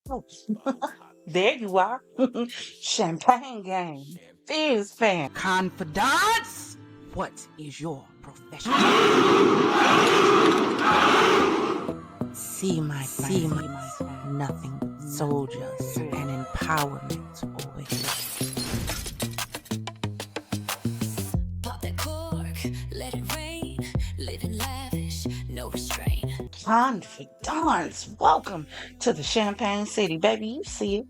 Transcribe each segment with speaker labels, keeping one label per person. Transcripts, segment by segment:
Speaker 1: Oh, there you are. Champagne game. FizzFam.
Speaker 2: Confidants, what is your profession? See my friends, nothing but soldiers and empowerment over here.
Speaker 3: Pop that cork, let it rain, living lavish, no restraint.
Speaker 1: Confidants. Welcome to the Champagne City. Baby, you see it.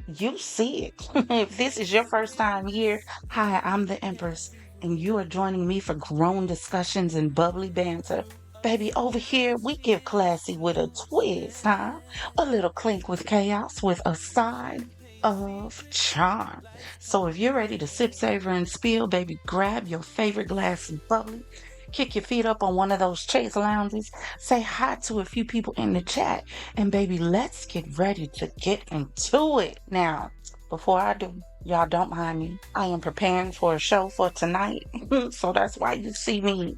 Speaker 1: You see it. If this is your first time here, hi, I'm the Empress, and you are joining me for grown discussions and bubbly banter. Baby, over here, we get classy with a twist, huh? A little clink with chaos with a side of charm. So if you're ready to sip, savor, and spill, baby, grab your favorite glass of bubbly, kick your feet up on one of those chase lounges, say hi to a few people in the chat, and baby, let's get ready to get into it. Now, before I do, y'all don't mind me. I am preparing for a show for tonight. So that's why you see me,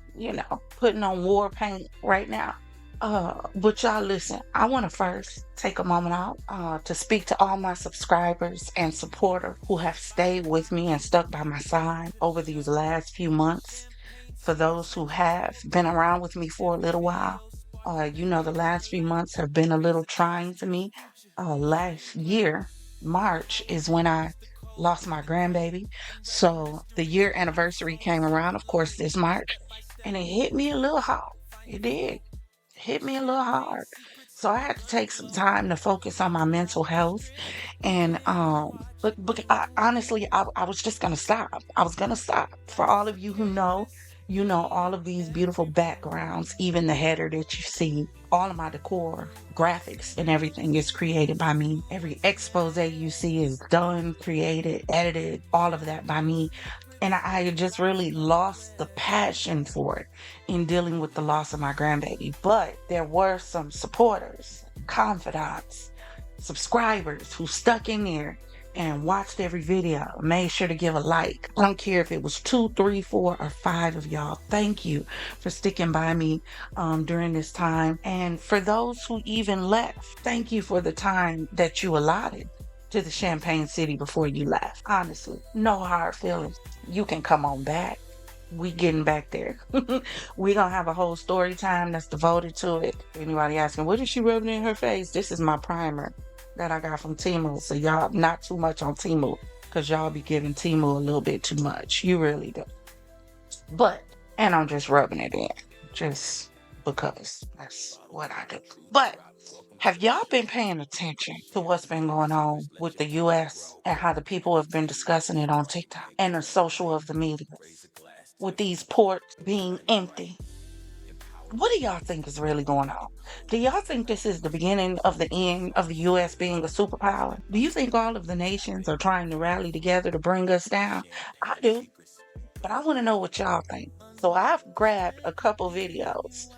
Speaker 1: putting on war paint right now. But y'all listen, I want to first take a moment out to speak to all my subscribers and supporters who have stayed with me and stuck by my side over these last few months. For those who have been around with me for a little while, the last few months have been a little trying for me. Last year, March, is when I lost my grandbaby. So the year anniversary came around, of course, this March, and it hit me a little hard. It did hit me a little hard. So I had to take some time to focus on my mental health. And but honestly, I was just gonna stop. I was gonna stop. For all of you who know, all of these beautiful backgrounds, even the header that you see, all of my decor, graphics, and everything is created by me. Every expose you see is done, created, edited, all of that by me. And I had just really lost the passion for it in dealing with the loss of my grandbaby. But there were some supporters, confidants, subscribers who stuck in there and watched every video, made sure to give a like. I don't care if it was 2, 3, 4, or 5 of y'all. Thank you for sticking by me during this time. And for those who even left, thank you for the time that you allotted to the Champagne City before you left. Honestly, no hard feelings. You can come on back. We getting back there. We gonna have a whole story time that's devoted to it. Anybody asking, what is she rubbing in her face? This is my primer that I got from Temu. So y'all not too much on Temu, because y'all be giving Temu a little bit too much. You really do. And I'm just rubbing it in. Just because that's what I do. But have y'all been paying attention to what's been going on with the US and how the people have been discussing it on TikTok and the social of the media with these ports being empty? What do y'all think is really going on? Do y'all think this is the beginning of the end of the US being a superpower? Do you think all of the nations are trying to rally together to bring us down? I do, but I want to know what y'all think. So I've grabbed a couple videos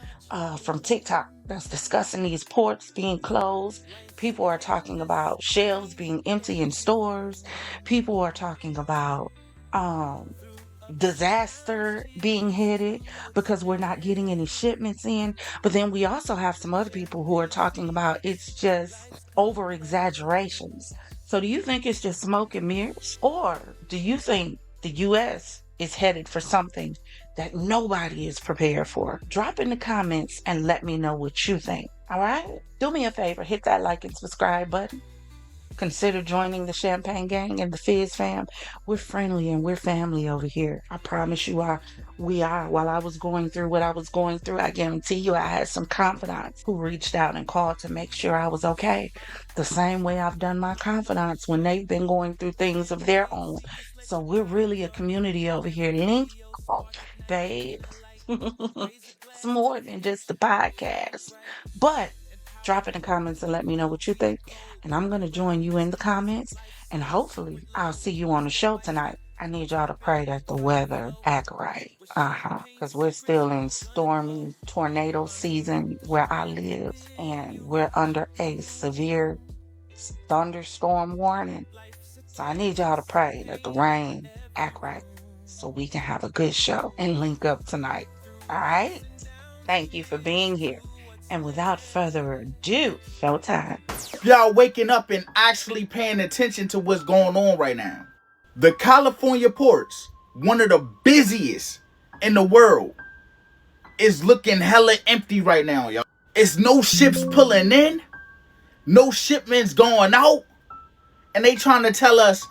Speaker 1: from TikTok that's discussing these ports being closed. People are talking about shelves being empty in stores. People are talking about um, disaster being headed because we're not getting any shipments in. But then we also have some other people who are talking about it's just over exaggerations. So do you think it's just smoke and mirrors? Or do you think the US is headed for something that nobody is prepared for? Drop in the comments and let me know what you think. All right? Do me a favor, hit that like and subscribe button. Consider joining the Champagne Gang and the FizzFam. We're friendly and we're family over here. I promise you we are. While I was going through what I was going through, I guarantee you I had some confidants who reached out and called to make sure I was okay. The same way I've done my confidants when they've been going through things of their own. So we're really a community over here. Link, babe. It's more than just the podcast. But drop in the comments and let me know what you think. And I'm going to join you in the comments. And hopefully I'll see you on the show tonight. I need y'all to pray that the weather act right. Because we're still in stormy tornado season where I live. And we're under a severe thunderstorm warning. So I need y'all to pray that the rain act right so we can have a good show and link up tonight. All right? Thank you for being here. And without further ado, showtime.
Speaker 4: Y'all waking up and actually paying attention to what's going on right now. The California ports, one of the busiest in the world, is looking hella empty right now, y'all. It's no ships pulling in, no shipments going out, and they trying to tell us,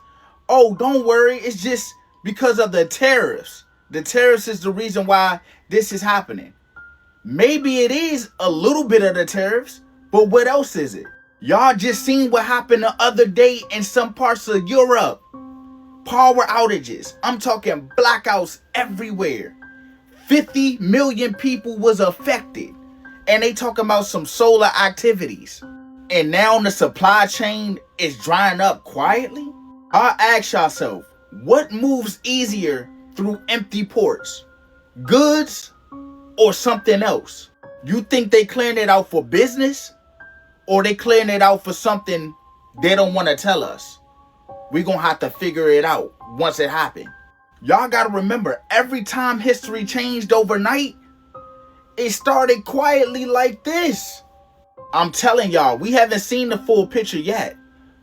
Speaker 4: oh, don't worry, it's just because of the tariffs. The tariffs is the reason why this is happening. Maybe it is a little bit of the tariffs, but what else is it? Y'all just seen what happened the other day in some parts of Europe. Power outages. I'm talking blackouts everywhere. 50 million people was affected. And they talking about some solar activities. And now the supply chain is drying up quietly? I'll ask yourself, what moves easier through empty ports? Goods or something else? You think they clearing it out for business? Or they clearing it out for something they don't want to tell us? We gonna have to figure it out once it happened. Y'all gotta remember, every time history changed overnight, it started quietly like this. I'm telling y'all, we haven't seen the full picture yet.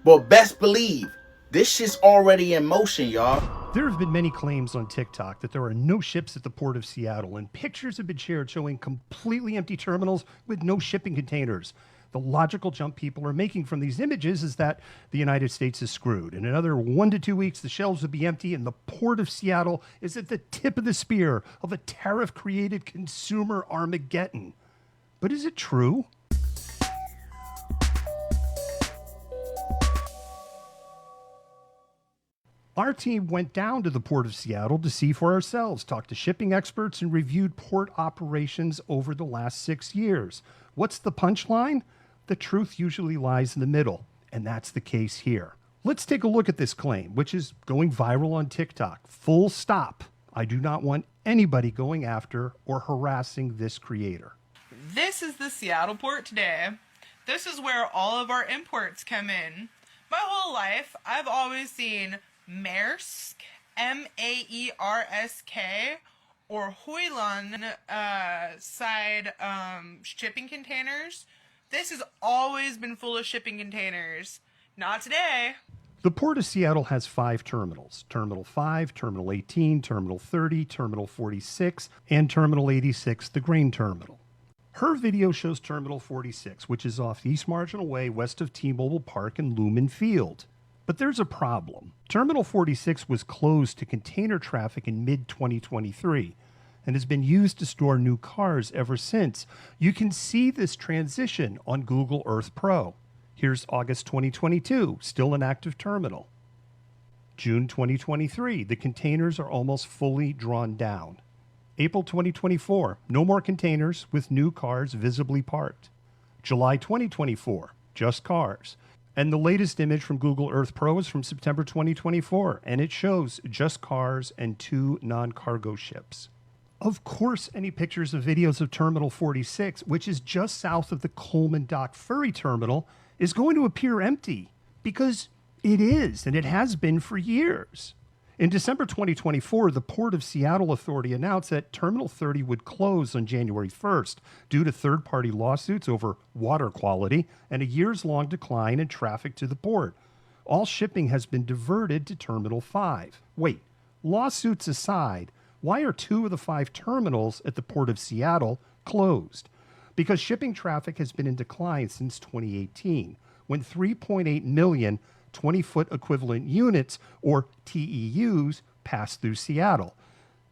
Speaker 4: But best believe, this shit's already in motion, y'all.
Speaker 5: There have been many claims on TikTok that there are no ships at the port of Seattle, and pictures have been shared showing completely empty terminals with no shipping containers. The logical jump people are making from these images is that the United States is screwed. In another 1 to 2 weeks, the shelves will be empty, and the port of Seattle is at the tip of the spear of a tariff-created consumer Armageddon. But is it true? Our team went down to the Port of Seattle to see for ourselves, talked to shipping experts, and reviewed port operations over the last 6 years. What's the punchline? The truth usually lies in the middle, and that's the case here. Let's take a look at this claim, which is going viral on TikTok. Full stop. I do not want anybody going after or harassing this creator.
Speaker 6: This is the Seattle port today. This is where all of our imports come in. My whole life, I've always seen Maersk, Maersk, or Hoyland side shipping containers. This has always been full of shipping containers. Not today.
Speaker 5: The Port of Seattle has 5 terminals: Terminal 5, Terminal 18, Terminal 30, Terminal 46, and Terminal 86, the grain terminal. Her video shows Terminal 46, which is off East Marginal Way, west of T-Mobile Park and Lumen Field. But there's a problem. Terminal 46 was closed to container traffic in mid-2023 and has been used to store new cars ever since. You can see this transition on Google Earth Pro. Here's August 2022, still an active terminal. June 2023, the containers are almost fully drawn down. April 2024, no more containers with new cars visibly parked. July 2024, just cars. And the latest image from Google Earth Pro is from September 2024, and it shows just cars and 2 non-cargo ships. Of course, any pictures or videos of Terminal 46, which is just south of the Coleman Dock Ferry Terminal, is going to appear empty, because it is, and it has been for years. In December 2024, the Port of Seattle Authority announced that Terminal 30 would close on January 1st due to third-party lawsuits over water quality and a years-long decline in traffic to the port. All shipping has been diverted to Terminal 5. Wait, lawsuits aside, why are 2 of the 5 terminals at the Port of Seattle closed? Because shipping traffic has been in decline since 2018, when 3.8 million 20-foot equivalent units, or TEUs, passed through Seattle.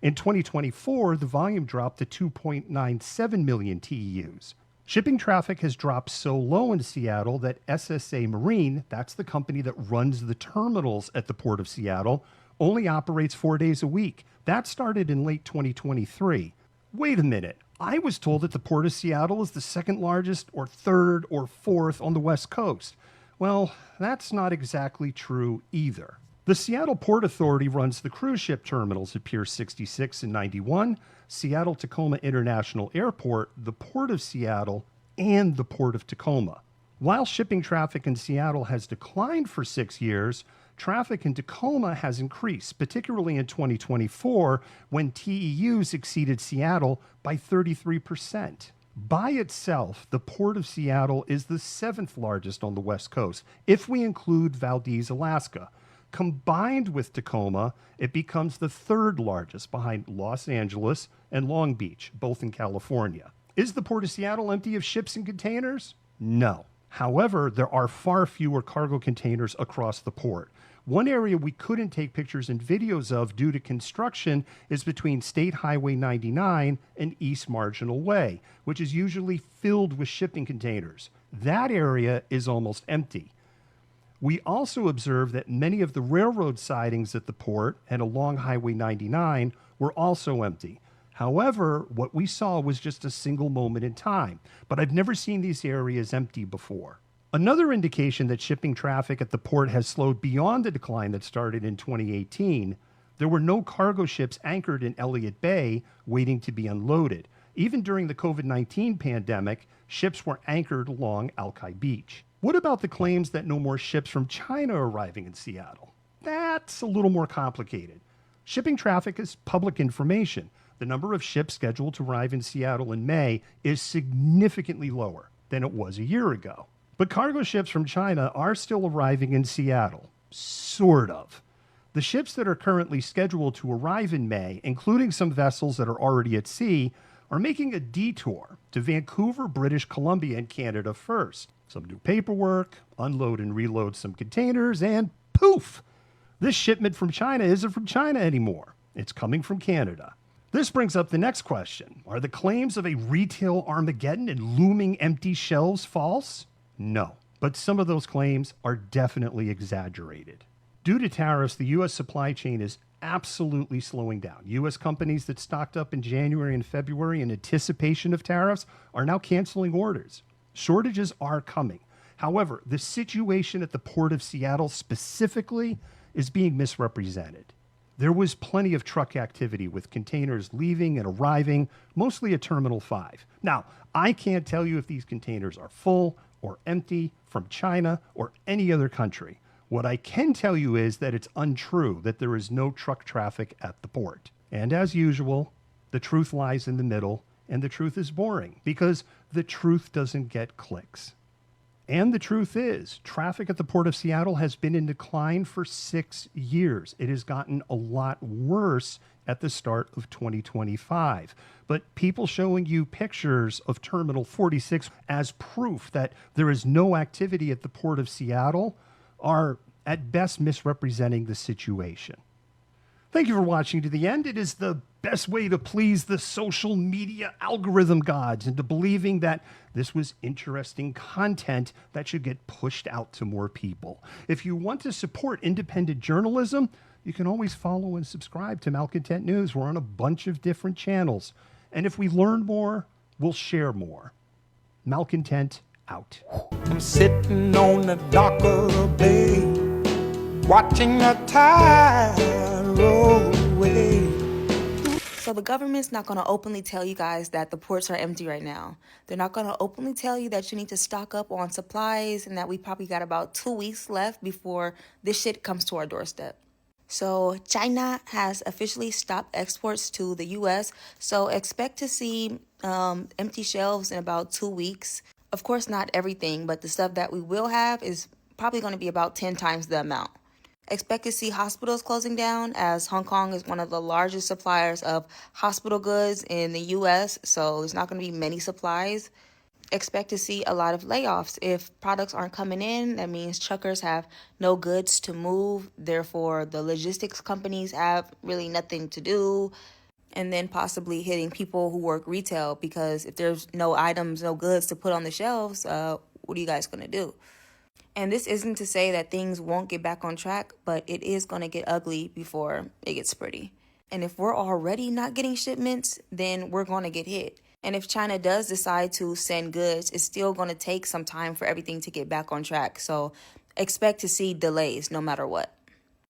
Speaker 5: In 2024, the volume dropped to 2.97 million TEUs. Shipping traffic has dropped so low in Seattle that SSA Marine, that's the company that runs the terminals at the Port of Seattle, only operates 4 days a week. That started in late 2023. Wait a minute. I was told that the Port of Seattle is the second largest or third or fourth on the West Coast. Well, that's not exactly true either. The Seattle Port Authority runs the cruise ship terminals at Pier 66 and 91, Seattle-Tacoma International Airport, the Port of Seattle, and the Port of Tacoma. While shipping traffic in Seattle has declined for 6 years, traffic in Tacoma has increased, particularly in 2024, when TEUs exceeded Seattle by 33%. By itself, the Port of Seattle is the 7th largest on the West Coast, if we include Valdez, Alaska. Combined with Tacoma, it becomes the 3rd largest behind Los Angeles and Long Beach, both in California. Is the Port of Seattle empty of ships and containers? No. However, there are far fewer cargo containers across the port. One area we couldn't take pictures and videos of due to construction is between State Highway 99 and East Marginal Way, which is usually filled with shipping containers. That area is almost empty. We also observed that many of the railroad sidings at the port and along Highway 99 were also empty. However, what we saw was just a single moment in time, but I've never seen these areas empty before. Another indication that shipping traffic at the port has slowed beyond the decline that started in 2018, there were no cargo ships anchored in Elliott Bay waiting to be unloaded. Even during the COVID-19 pandemic, ships were anchored along Alki Beach. What about the claims that no more ships from China are arriving in Seattle? That's a little more complicated. Shipping traffic is public information. The number of ships scheduled to arrive in Seattle in May is significantly lower than it was a year ago. But cargo ships from China are still arriving in Seattle. Sort of. The ships that are currently scheduled to arrive in May, including some vessels that are already at sea, are making a detour to Vancouver, British Columbia, and Canada first. Some new paperwork, unload and reload some containers, and poof! This shipment from China isn't from China anymore. It's coming from Canada. This brings up the next question. Are the claims of a retail Armageddon and looming empty shelves false? No, but some of those claims are definitely exaggerated. Due to tariffs, the U.S. supply chain is absolutely slowing down. U.S. companies that stocked up in January and February in anticipation of tariffs are now canceling orders. Shortages are coming. However, the situation at the Port of Seattle specifically is being misrepresented. There was plenty of truck activity with containers leaving and arriving, mostly at Terminal 5. Now, I can't tell you if these containers are full or empty from China or any other country. What I can tell you is that it's untrue that there is no truck traffic at the port. And as usual, the truth lies in the middle, and the truth is boring because the truth doesn't get clicks. And the truth is, traffic at the Port of Seattle has been in decline for 6 years. It has gotten a lot worse at the start of 2025. But people showing you pictures of Terminal 46 as proof that there is no activity at the Port of Seattle are at best misrepresenting the situation. Thank you for watching to the end. It is the best way to please the social media algorithm gods into believing that this was interesting content that should get pushed out to more people. If you want to support independent journalism, you can always follow and subscribe to Malcontent News. We're on a bunch of different channels. And if we learn more, we'll share more. Malcontent out.
Speaker 7: I'm sitting on the dock of the bay, watching the tide roll away.
Speaker 8: So the government's not going to openly tell you guys that the ports are empty right now. They're not going to openly tell you that you need to stock up on supplies and that we probably got about 2 weeks left before this shit comes to our doorstep. So China has officially stopped exports to the U.S., so expect to see empty shelves in about 2 weeks. Of course, not everything, but the stuff that we will have is probably going to be about 10 times the amount. Expect to see hospitals closing down, as Hong Kong is one of the largest suppliers of hospital goods in the U.S., so there's not going to be many supplies. Expect to see a lot of layoffs. If products aren't coming in, that means truckers have no goods to move. Therefore, the logistics companies have really nothing to do. And then possibly hitting people who work retail, because if there's no items, no goods to put on the shelves, what are you guys going to do? And this isn't to say that things won't get back on track, but it is going to get ugly before it gets pretty. And if we're already not getting shipments, then we're going to get hit. And if China does decide to send goods, it's still going to take some time for everything to get back on track. So expect to see delays no matter what.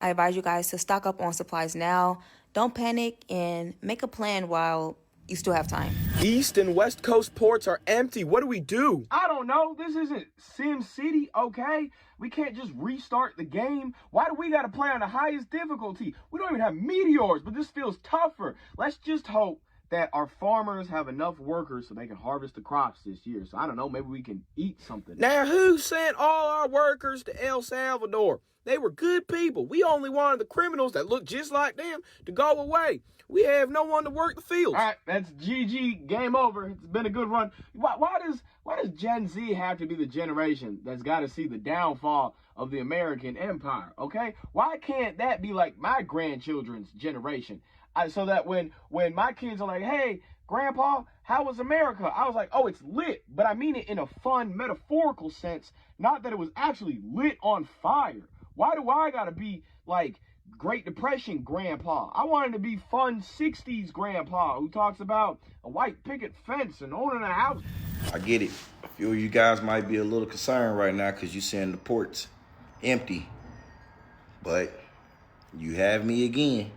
Speaker 8: I advise you guys to stock up on supplies now. Don't panic and make a plan while you still have time.
Speaker 9: East and West Coast ports are empty. What do we do?
Speaker 10: I don't know. This isn't Sim City, okay? We can't just restart the game. Why do we got to play on the highest difficulty? We don't even have meteors, but this feels tougher. Let's just hope that our farmers have enough workers so they can harvest the crops this year. So I don't know, maybe we can eat something.
Speaker 9: Now, who sent all our workers to El Salvador? They were good people. We only wanted the criminals that look just like them to go away. We have no one to work the fields.
Speaker 10: All right, that's GG. Game over. It's been a good run. Why does Gen Z have to be the generation that's got to see the downfall of the American empire? Okay, why can't that be like my grandchildren's generation? So that when my kids are like, "Hey, Grandpa, how was America?" I was like, "Oh, it's lit," but I mean it in a fun, metaphorical sense, not that it was actually lit on fire. Why do I gotta be like Great Depression Grandpa? I wanted to be fun 60s Grandpa who talks about a white picket fence and owning a house.
Speaker 11: I get it. I feel you guys might be a little concerned right now because you're seeing the ports empty. But you have me again.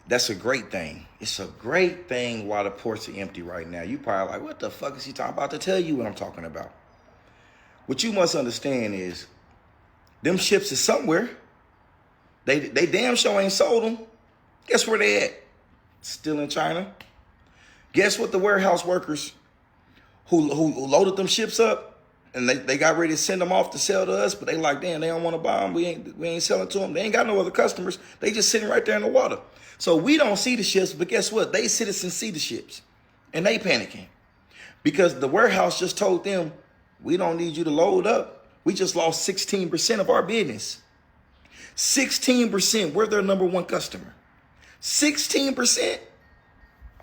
Speaker 11: That's a great thing. It's a great thing while the ports are empty right now. You probably like, what the fuck is he talking about? To tell you what I'm talking about. What you must understand is them ships is somewhere. They damn sure ain't sold them. Guess where they at? Still in China. Guess what the warehouse workers who loaded them ships up and they got ready to send them off to sell to us, but they like, damn, they don't want to buy them. We ain't selling to them. They ain't got no other customers. They just sitting right there in the water. So we don't see the ships, but guess what? They citizens see the ships and they panicking because the warehouse just told them, we don't need you to load up. We just lost 16% of our business. 16%. We're their number one customer. 16%.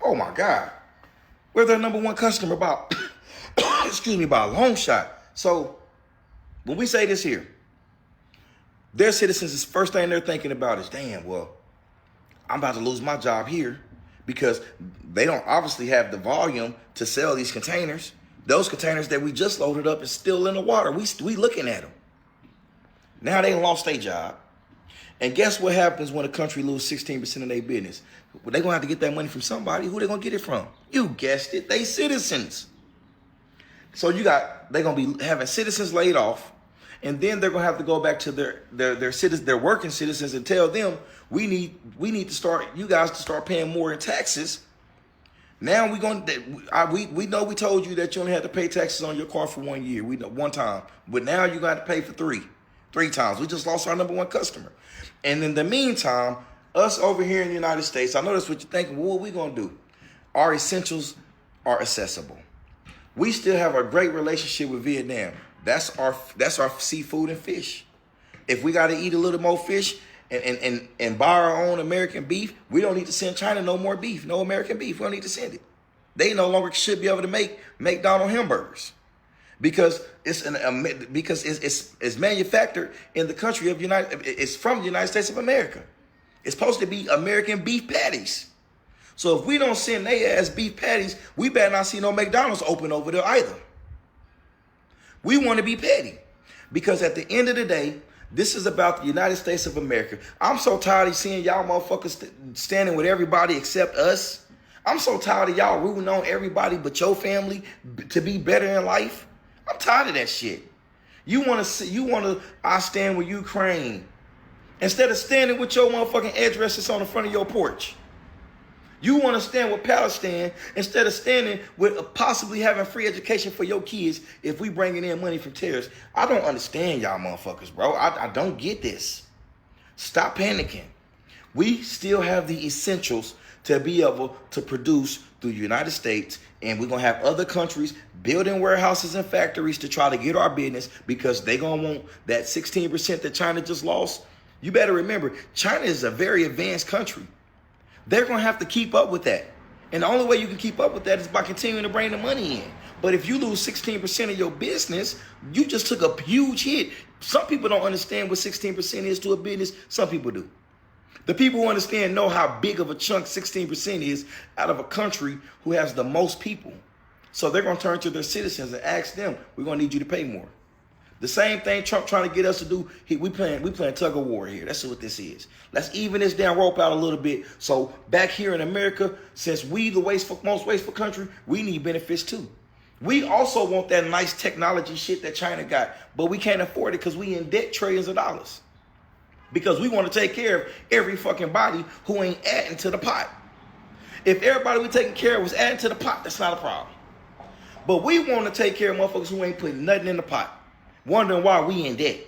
Speaker 11: Oh my God. We're their number one customer about, by a long shot. So when we say this here, their citizens, the first thing they're thinking about is, damn, well, I'm about to lose my job here because they don't obviously have the volume to sell these containers. Those containers that we just loaded up is still in the water. We looking at them. Now they lost their job. And guess what happens when a country loses 16% of their business? Well, they're going to have to get that money from somebody. Who they going to get it from? You guessed it. They citizens. So they're going to be having citizens laid off. And then they're going to have to go back to their citizens, their working citizens, and tell them, we need to start, you guys to start paying more in taxes. Now we know we told you that you only had to pay taxes on your car for 1 year. We know one time, but now you got to pay for three times. We just lost our number one customer. And in the meantime, us over here in the United States, I know that's what you're thinking. Well, what are we gonna do? Our essentials are accessible. We still have a great relationship with Vietnam. That's our seafood and fish. If we got to eat a little more fish and buy our own American beef, we don't need to send China no more beef, no American beef. We don't need to send it. They no longer should be able to make McDonald's hamburgers because it's manufactured in the country of it's from the United States of America. It's supposed to be American beef patties. So if we don't send they ass beef patties, we better not see no McDonald's open over there either. We want to be petty because at the end of the day, this is about the United States of America. I'm so tired of seeing y'all motherfuckers standing with everybody except us. I'm so tired of y'all rooting on everybody but your family to be better in life. I'm tired of that shit. I stand with Ukraine instead of standing with your motherfucking addresses on the front of your porch. You want to stand with Palestine instead of standing with possibly having free education for your kids if we bringing in money from terrorists. I don't understand y'all motherfuckers, bro. I don't get this. Stop panicking. We still have the essentials to be able to produce through the United States, and we're going to have other countries building warehouses and factories to try to get our business because they're going to want that 16% that China just lost. You better remember, China is a very advanced country. They're going to have to keep up with that. And the only way you can keep up with that is by continuing to bring the money in. But if you lose 16% of your business, you just took a huge hit. Some people don't understand what 16% is to a business. Some people do. The people who understand know how big of a chunk 16% is out of a country who has the most people. So they're going to turn to their citizens and ask them, we're going to need you to pay more. The same thing Trump trying to get us to do. We playing tug of war here. That's what this is. Let's even this damn rope out a little bit. So back here in America, since we the most wasteful country, we need benefits too. We also want that nice technology shit that China got, but we can't afford it because we in debt trillions of dollars. Because we want to take care of every fucking body who ain't adding to the pot. If everybody we taking care of was adding to the pot, that's not a problem. But we want to take care of motherfuckers who ain't putting nothing in the pot, wondering why we in debt.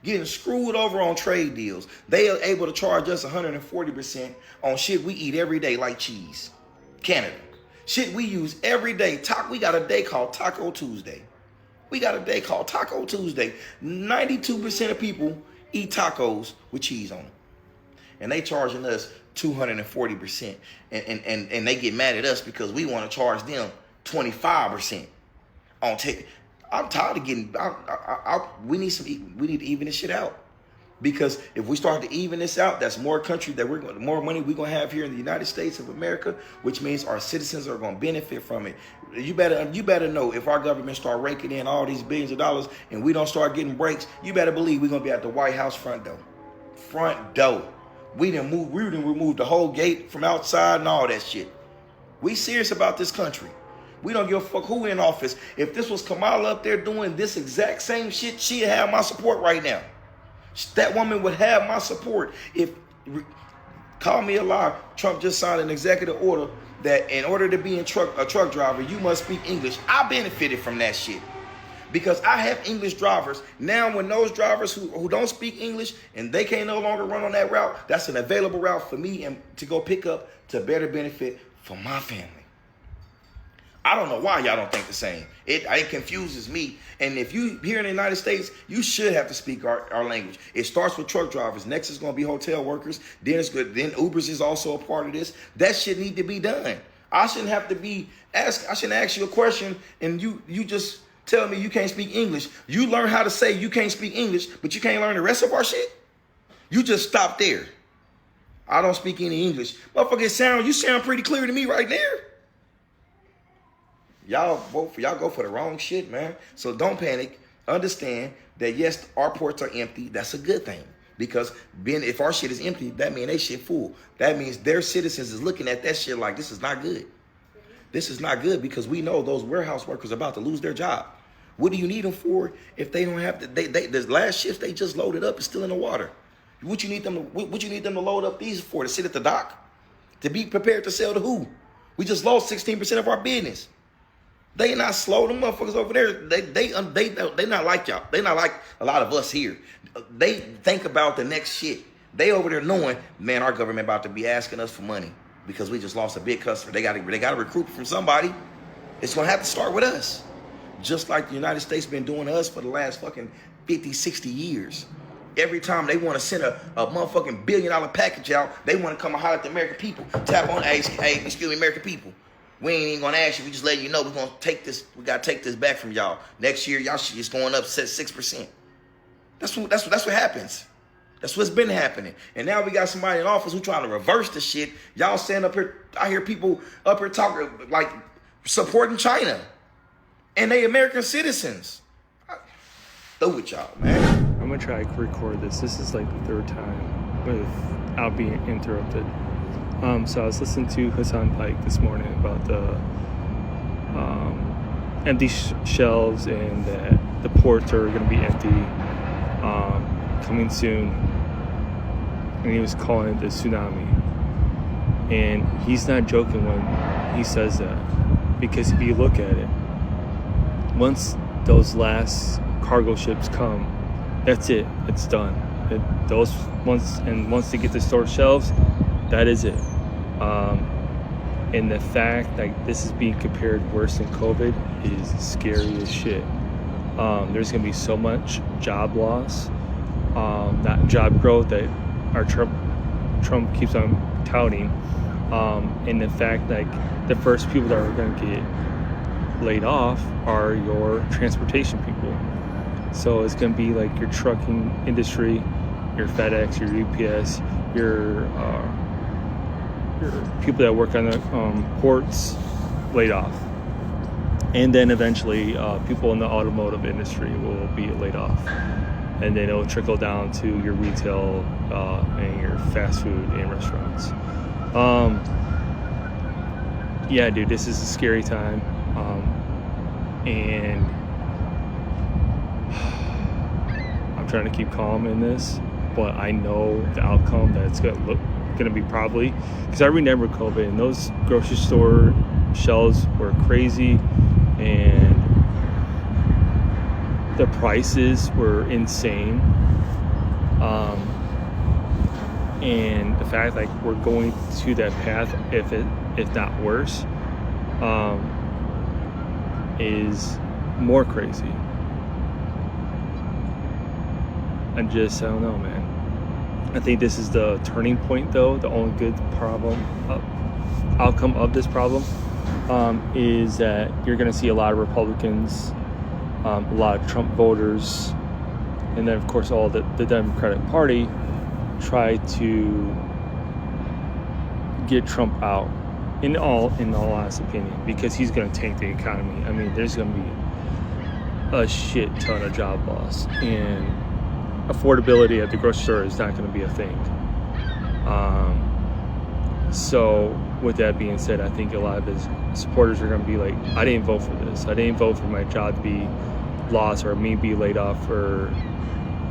Speaker 11: Getting screwed over on trade deals. They are able to charge us 140% on shit we eat every day, like cheese. Canada. Shit we use every day. We got a day called Taco Tuesday. 92% of people eat tacos with cheese on them. And they charging us 240%. And they get mad at us because we want to charge them 25% on ticket. I'm tired of getting. We need to even this shit out, because if we start to even this out, that's more country that more money we're gonna have here in the United States of America, which means our citizens are gonna benefit from it. You better know, if our government start raking in all these billions of dollars and we don't start getting breaks, you better believe we're gonna be at the White House front door. We done removed the whole gate from outside and all that shit. We serious about this country. We don't give a fuck who in office. If this was Kamala up there doing this exact same shit, she'd have my support right now. That woman would have my support. Call me a liar, Trump just signed an executive order that in order to be a truck driver, you must speak English. I benefited from that shit, because I have English drivers. Now when those drivers who don't speak English and they can't no longer run on that route, that's an available route for me and to go pick up to better benefit for my family. I don't know why y'all don't think the same. It confuses me. And if you here in the United States, you should have to speak our language. It starts with truck drivers. Next is going to be hotel workers. Then it's good. Then Ubers is also a part of this. That shit need to be done. I shouldn't have to be asked. I shouldn't ask you a question and you just tell me you can't speak English. You learn how to say you can't speak English, but you can't learn the rest of our shit. You just stop there. I don't speak any English. Motherfucker, you sound pretty clear to me right there. Y'all go for the wrong shit, man. So don't panic. Understand that yes, our ports are empty. That's a good thing, because if our shit is empty, that means they shit full. That means their citizens is looking at that shit like this is not good. This is not good, because we know those warehouse workers are about to lose their job. What do you need them for if they don't have the last shift they just loaded up is still in the water? What you need them to load up these for? To sit at the dock? To be prepared to sell to who? We just lost 16% of our business. They not slow. Them motherfuckers over there, they not like y'all. They not like a lot of us here. They think about the next shit. They over there knowing, man, our government about to be asking us for money because we just lost a big customer. They got to recruit from somebody. It's gonna have to start with us, just like the United States been doing to us for the last fucking 50, 60 years. Every time they want to send a motherfucking $1 billion package out, they want to come and holler at the American people. Tap on, hey, excuse me, American people. We ain't even gonna ask you. We just letting you know we're gonna take this. We gotta take this back from y'all. Next year, y'all shit is going up 6%. That's what happens. That's what's been happening. And now we got somebody in office who trying to reverse the shit. Y'all stand up here. I hear people up here talking like supporting China, and they American citizens. Through with y'all, man.
Speaker 12: I'm gonna try to record this. This is like the third time without being interrupted. So I was listening to Hassan Pike this morning about the empty shelves and that the ports are going to be empty coming soon. And he was calling it the tsunami. And he's not joking when he says that. Because if you look at it, once those last cargo ships come, that's it. It's done. Once they get to store shelves, that is it. And the fact that this is being compared worse than COVID is scary as shit. There's going to be so much job loss, not job growth that our Trump keeps on touting. And the fact that the first people that are going to get laid off are your transportation people. So it's going to be like your trucking industry, your FedEx, your UPS, your people that work on the ports laid off. And then eventually people in the automotive industry will be laid off. And then it'll trickle down to your retail and your fast food and restaurants. Yeah, dude, this is a scary time. And I'm trying to keep calm in this, but I know the outcome that it's going to look going to be probably, because I remember COVID and those grocery store shelves were crazy and the prices were insane. And the fact like we're going to that path, if not worse, is more crazy. I don't know, man. I think this is the turning point, though. The only good outcome of this problem is that you're going to see a lot of Republicans, a lot of Trump voters, and then, of course, all the Democratic Party try to get Trump out, in all honest opinion, because he's going to tank the economy. I mean, there's going to be a shit ton of job loss, and affordability at the grocery store is not going to be a thing. So with that being said, I think a lot of his supporters are going to be like, I didn't vote for this. I didn't vote for my job to be lost or me be laid off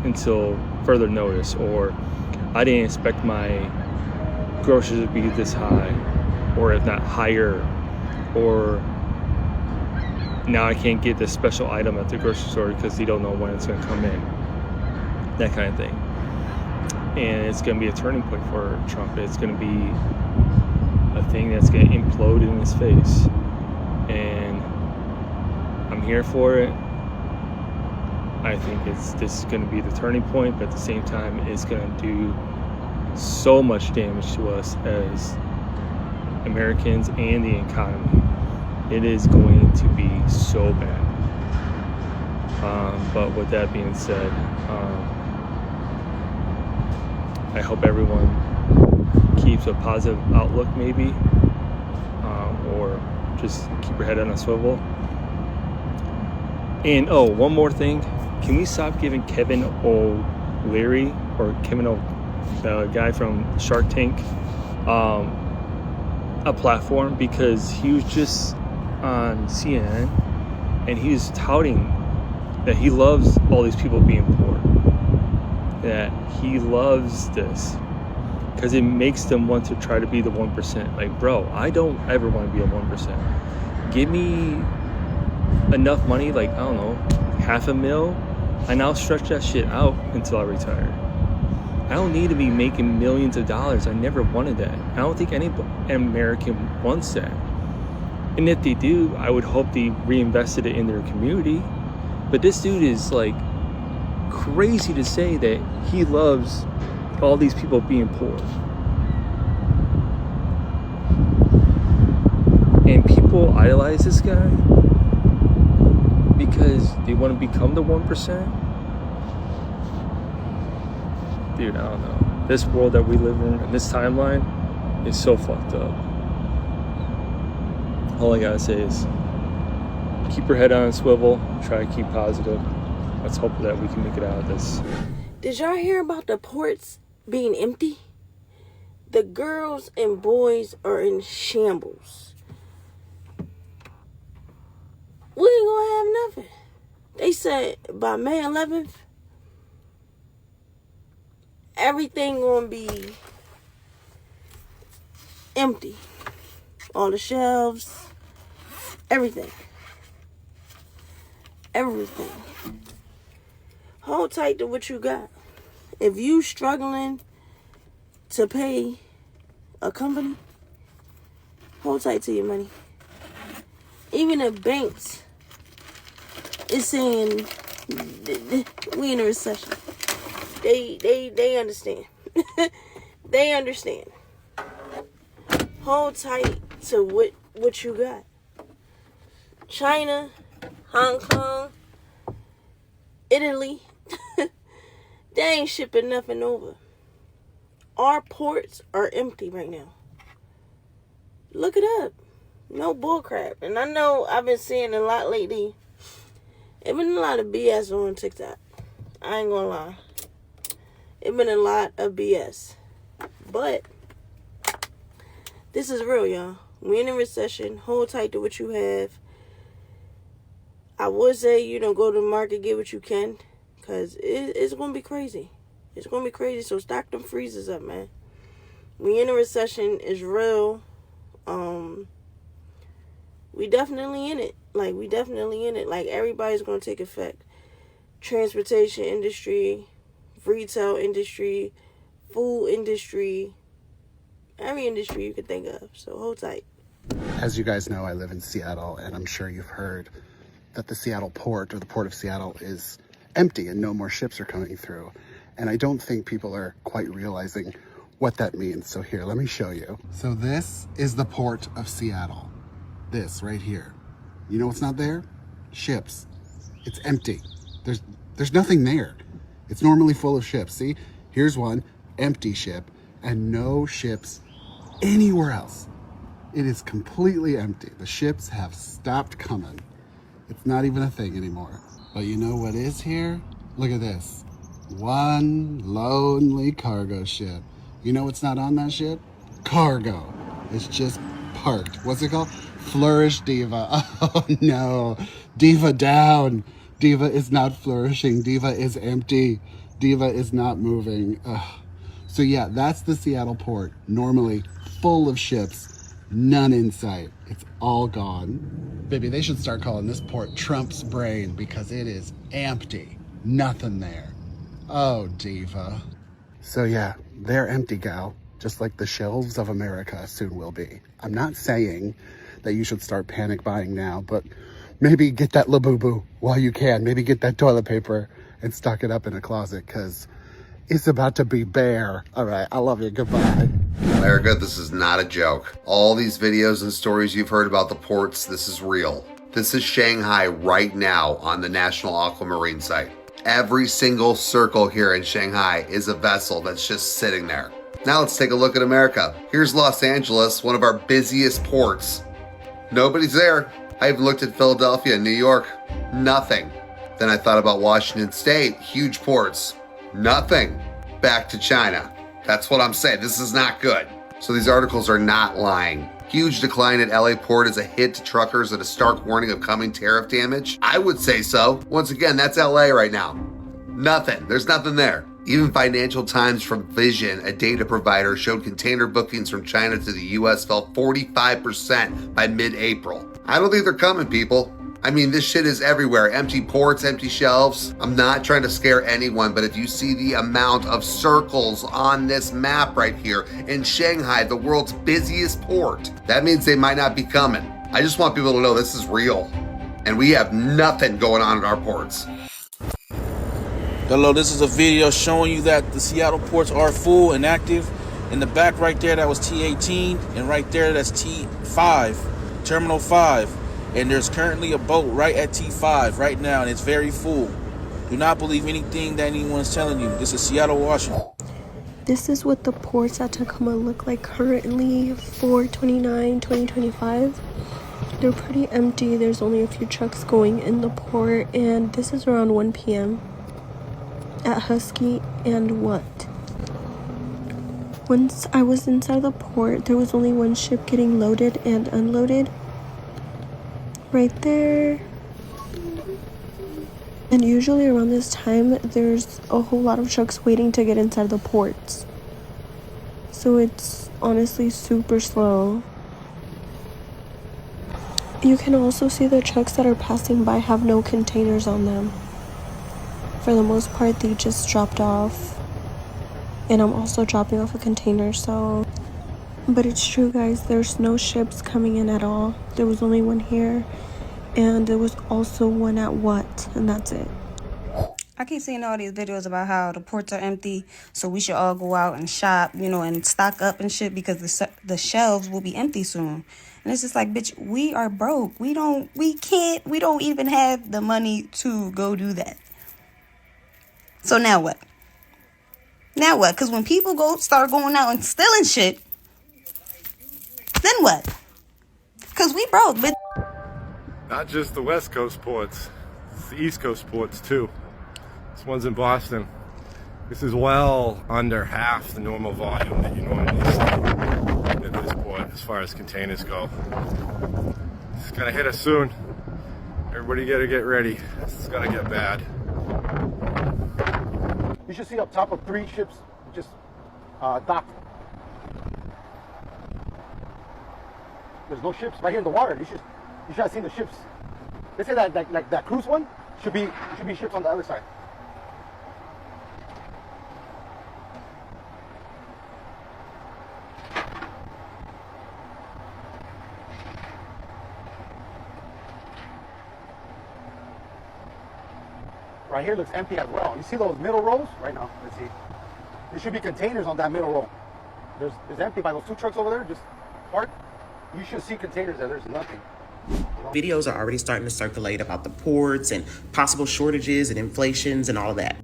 Speaker 12: until further notice, or I didn't expect my groceries to be this high, or if not higher, or now I can't get this special item at the grocery store because they don't know when it's going to come in. That kind of thing. And it's going to be a turning point for Trump. It's going to be a thing that's going to implode in his face. And I'm here for it. I think this is going to be the turning point, but at the same time, it's going to do so much damage to us as Americans and the economy. It is going to be so bad. But with that being said, I hope everyone keeps a positive outlook, maybe, or just keep your head on a swivel. And one more thing, can we stop giving Kevin O'Leary, or the guy from Shark Tank, a platform? Because he was just on CNN and he was touting that he loves all these people being poor, that he loves this because it makes them want to try to be the 1%. Like, bro, I don't ever want to be a 1%. Give me enough money, like, I don't know, $500,000, and I'll stretch that shit out until I retire. I don't need to be making millions of dollars. I never wanted that. I don't think any American wants that. And if they do, I would hope they reinvested it in their community. But this dude is like crazy to say that he loves all these people being poor. And people idolize this guy because they want to become the 1%. Dude, I don't know. This world that we live in, and this timeline, is so fucked up. All I gotta say is keep your head on a swivel, try to keep positive. Let's hope that we can make it out of this.
Speaker 13: Did y'all hear about the ports being empty? The girls and boys are in shambles. We ain't gonna have nothing. They said by May 11th, everything gonna be empty. All the shelves, everything. Everything. Hold tight to what you got. If you struggling to pay a company, hold tight to your money. Even the banks is saying we in a recession. They understand. They understand. Hold tight to what you got. China, Hong Kong, Italy, they ain't shipping nothing over. Our ports are empty right now. Look it up. No bullcrap. And I know I've been seeing a lot lately. It's been a lot of BS on TikTok. I ain't gonna lie. It's been a lot of BS. But this is real, y'all. We in a recession. Hold tight to what you have. I would say, go to the market, get what you can. Because it's going to be crazy. It's going to be crazy. So stock them freezers up, man. We in a recession, is real. We definitely in it. Like, we definitely in it. Like, everybody's going to take effect. Transportation industry, retail industry, food industry, every industry you could think of. So hold tight.
Speaker 14: As you guys know, I live in Seattle, and I'm sure you've heard that the Seattle port, or the port of Seattle, is empty and no more ships are coming through. And I don't think people are quite realizing what that means. So here, let me show you. So this is the port of Seattle. This right here. You know what's not there? Ships. It's empty. There's nothing there. It's normally full of ships. See, here's one empty ship and no ships anywhere else. It is completely empty. The ships have stopped coming. It's not even a thing anymore. But you know what is here? Look at this. One lonely cargo ship. You know what's not on that ship? Cargo. It's just parked. What's it called? Flourish Diva. Oh no. Diva down. Diva is not flourishing. Diva is empty. Diva is not moving. Ugh. So yeah, that's the Seattle port. Normally full of ships, none in sight. It's all gone. Baby, they should start calling this port Trump's brain because it is empty. Nothing there. Oh, Diva. So yeah, they're empty, gal. Just like the shelves of America soon will be. I'm not saying that you should start panic buying now, but maybe get that Labubu while you can. Maybe get that toilet paper and stock it up in a closet, because it's about to be bare. All right, I love you. Goodbye.
Speaker 15: America, this is not a joke. All these videos and stories you've heard about the ports, this is real. This is Shanghai right now on the National Aquamarine site. Every single circle here in Shanghai is a vessel that's just sitting there. Now let's take a look at America. Here's Los Angeles, one of our busiest ports. Nobody's there. I even looked at Philadelphia and New York. Nothing. Then I thought about Washington State, huge ports. Nothing. Back to China. That's what I'm saying. This is not good. So these articles are not lying. Huge decline at LA Port is a hit to truckers and a stark warning of coming tariff damage? I would say so. Once again, that's LA right now. Nothing. There's nothing there. Even Financial Times from Vision, a data provider, showed container bookings from China to the US fell 45% by mid-April. I don't think they're coming, people. I mean, this shit is everywhere. Empty ports, empty shelves. I'm not trying to scare anyone, but if you see the amount of circles on this map right here in Shanghai, the world's busiest port, that means they might not be coming. I just want people to know this is real. And we have nothing going on at our ports.
Speaker 9: Hello, this is a video showing you that the Seattle ports are full and active. In the back right there, that was T18, and right there, that's T5, Terminal 5. And there's currently a boat right at T5 right now, and it's very full. Do not believe anything that anyone is telling you. This is Seattle, Washington.
Speaker 16: This is what the ports at Tacoma look like currently for 2025. They're pretty empty. There's only a few trucks going in the port, and this is around 1 p.m. at Husky and What. Once I was inside the port, there was only one ship getting loaded and unloaded. Right there. And usually around this time, there's a whole lot of trucks waiting to get inside the ports. So it's honestly super slow. You can also see the trucks that are passing by have no containers on them. For the most part, they just dropped off. And I'm also dropping off a container, so... But it's true, guys, there's no ships coming in at all. There was only one here. And there was also one at What, and that's it.
Speaker 8: I keep seeing all these videos about how the ports are empty, so we should all go out and shop, you know, and stock up and shit because the shelves will be empty soon. And it's just like, bitch, we are broke. We don't even have the money to go do that. So now what? Now what? Because when people start going out and stealing shit, then what? Because we broke, bitch.
Speaker 17: Not just the West Coast ports, it's the East Coast ports too. This one's in Boston. This is well under half the normal volume that you normally see at this port as far as containers go. It's gonna hit us soon. Everybody gotta get ready. This is gonna get bad.
Speaker 18: You should see up top of 3 ships just docked.
Speaker 14: there's no ships right here in the water. You should have seen the ships. They say that like that cruise one should be ships on the other side. Right here looks empty as well. You see those middle rows? Right now, let's see. There should be containers on that middle row. There's empty by those two trucks over there, just parked. You should see containers there. There's nothing.
Speaker 2: Videos are already starting to circulate about the ports and possible shortages and inflations and all of that.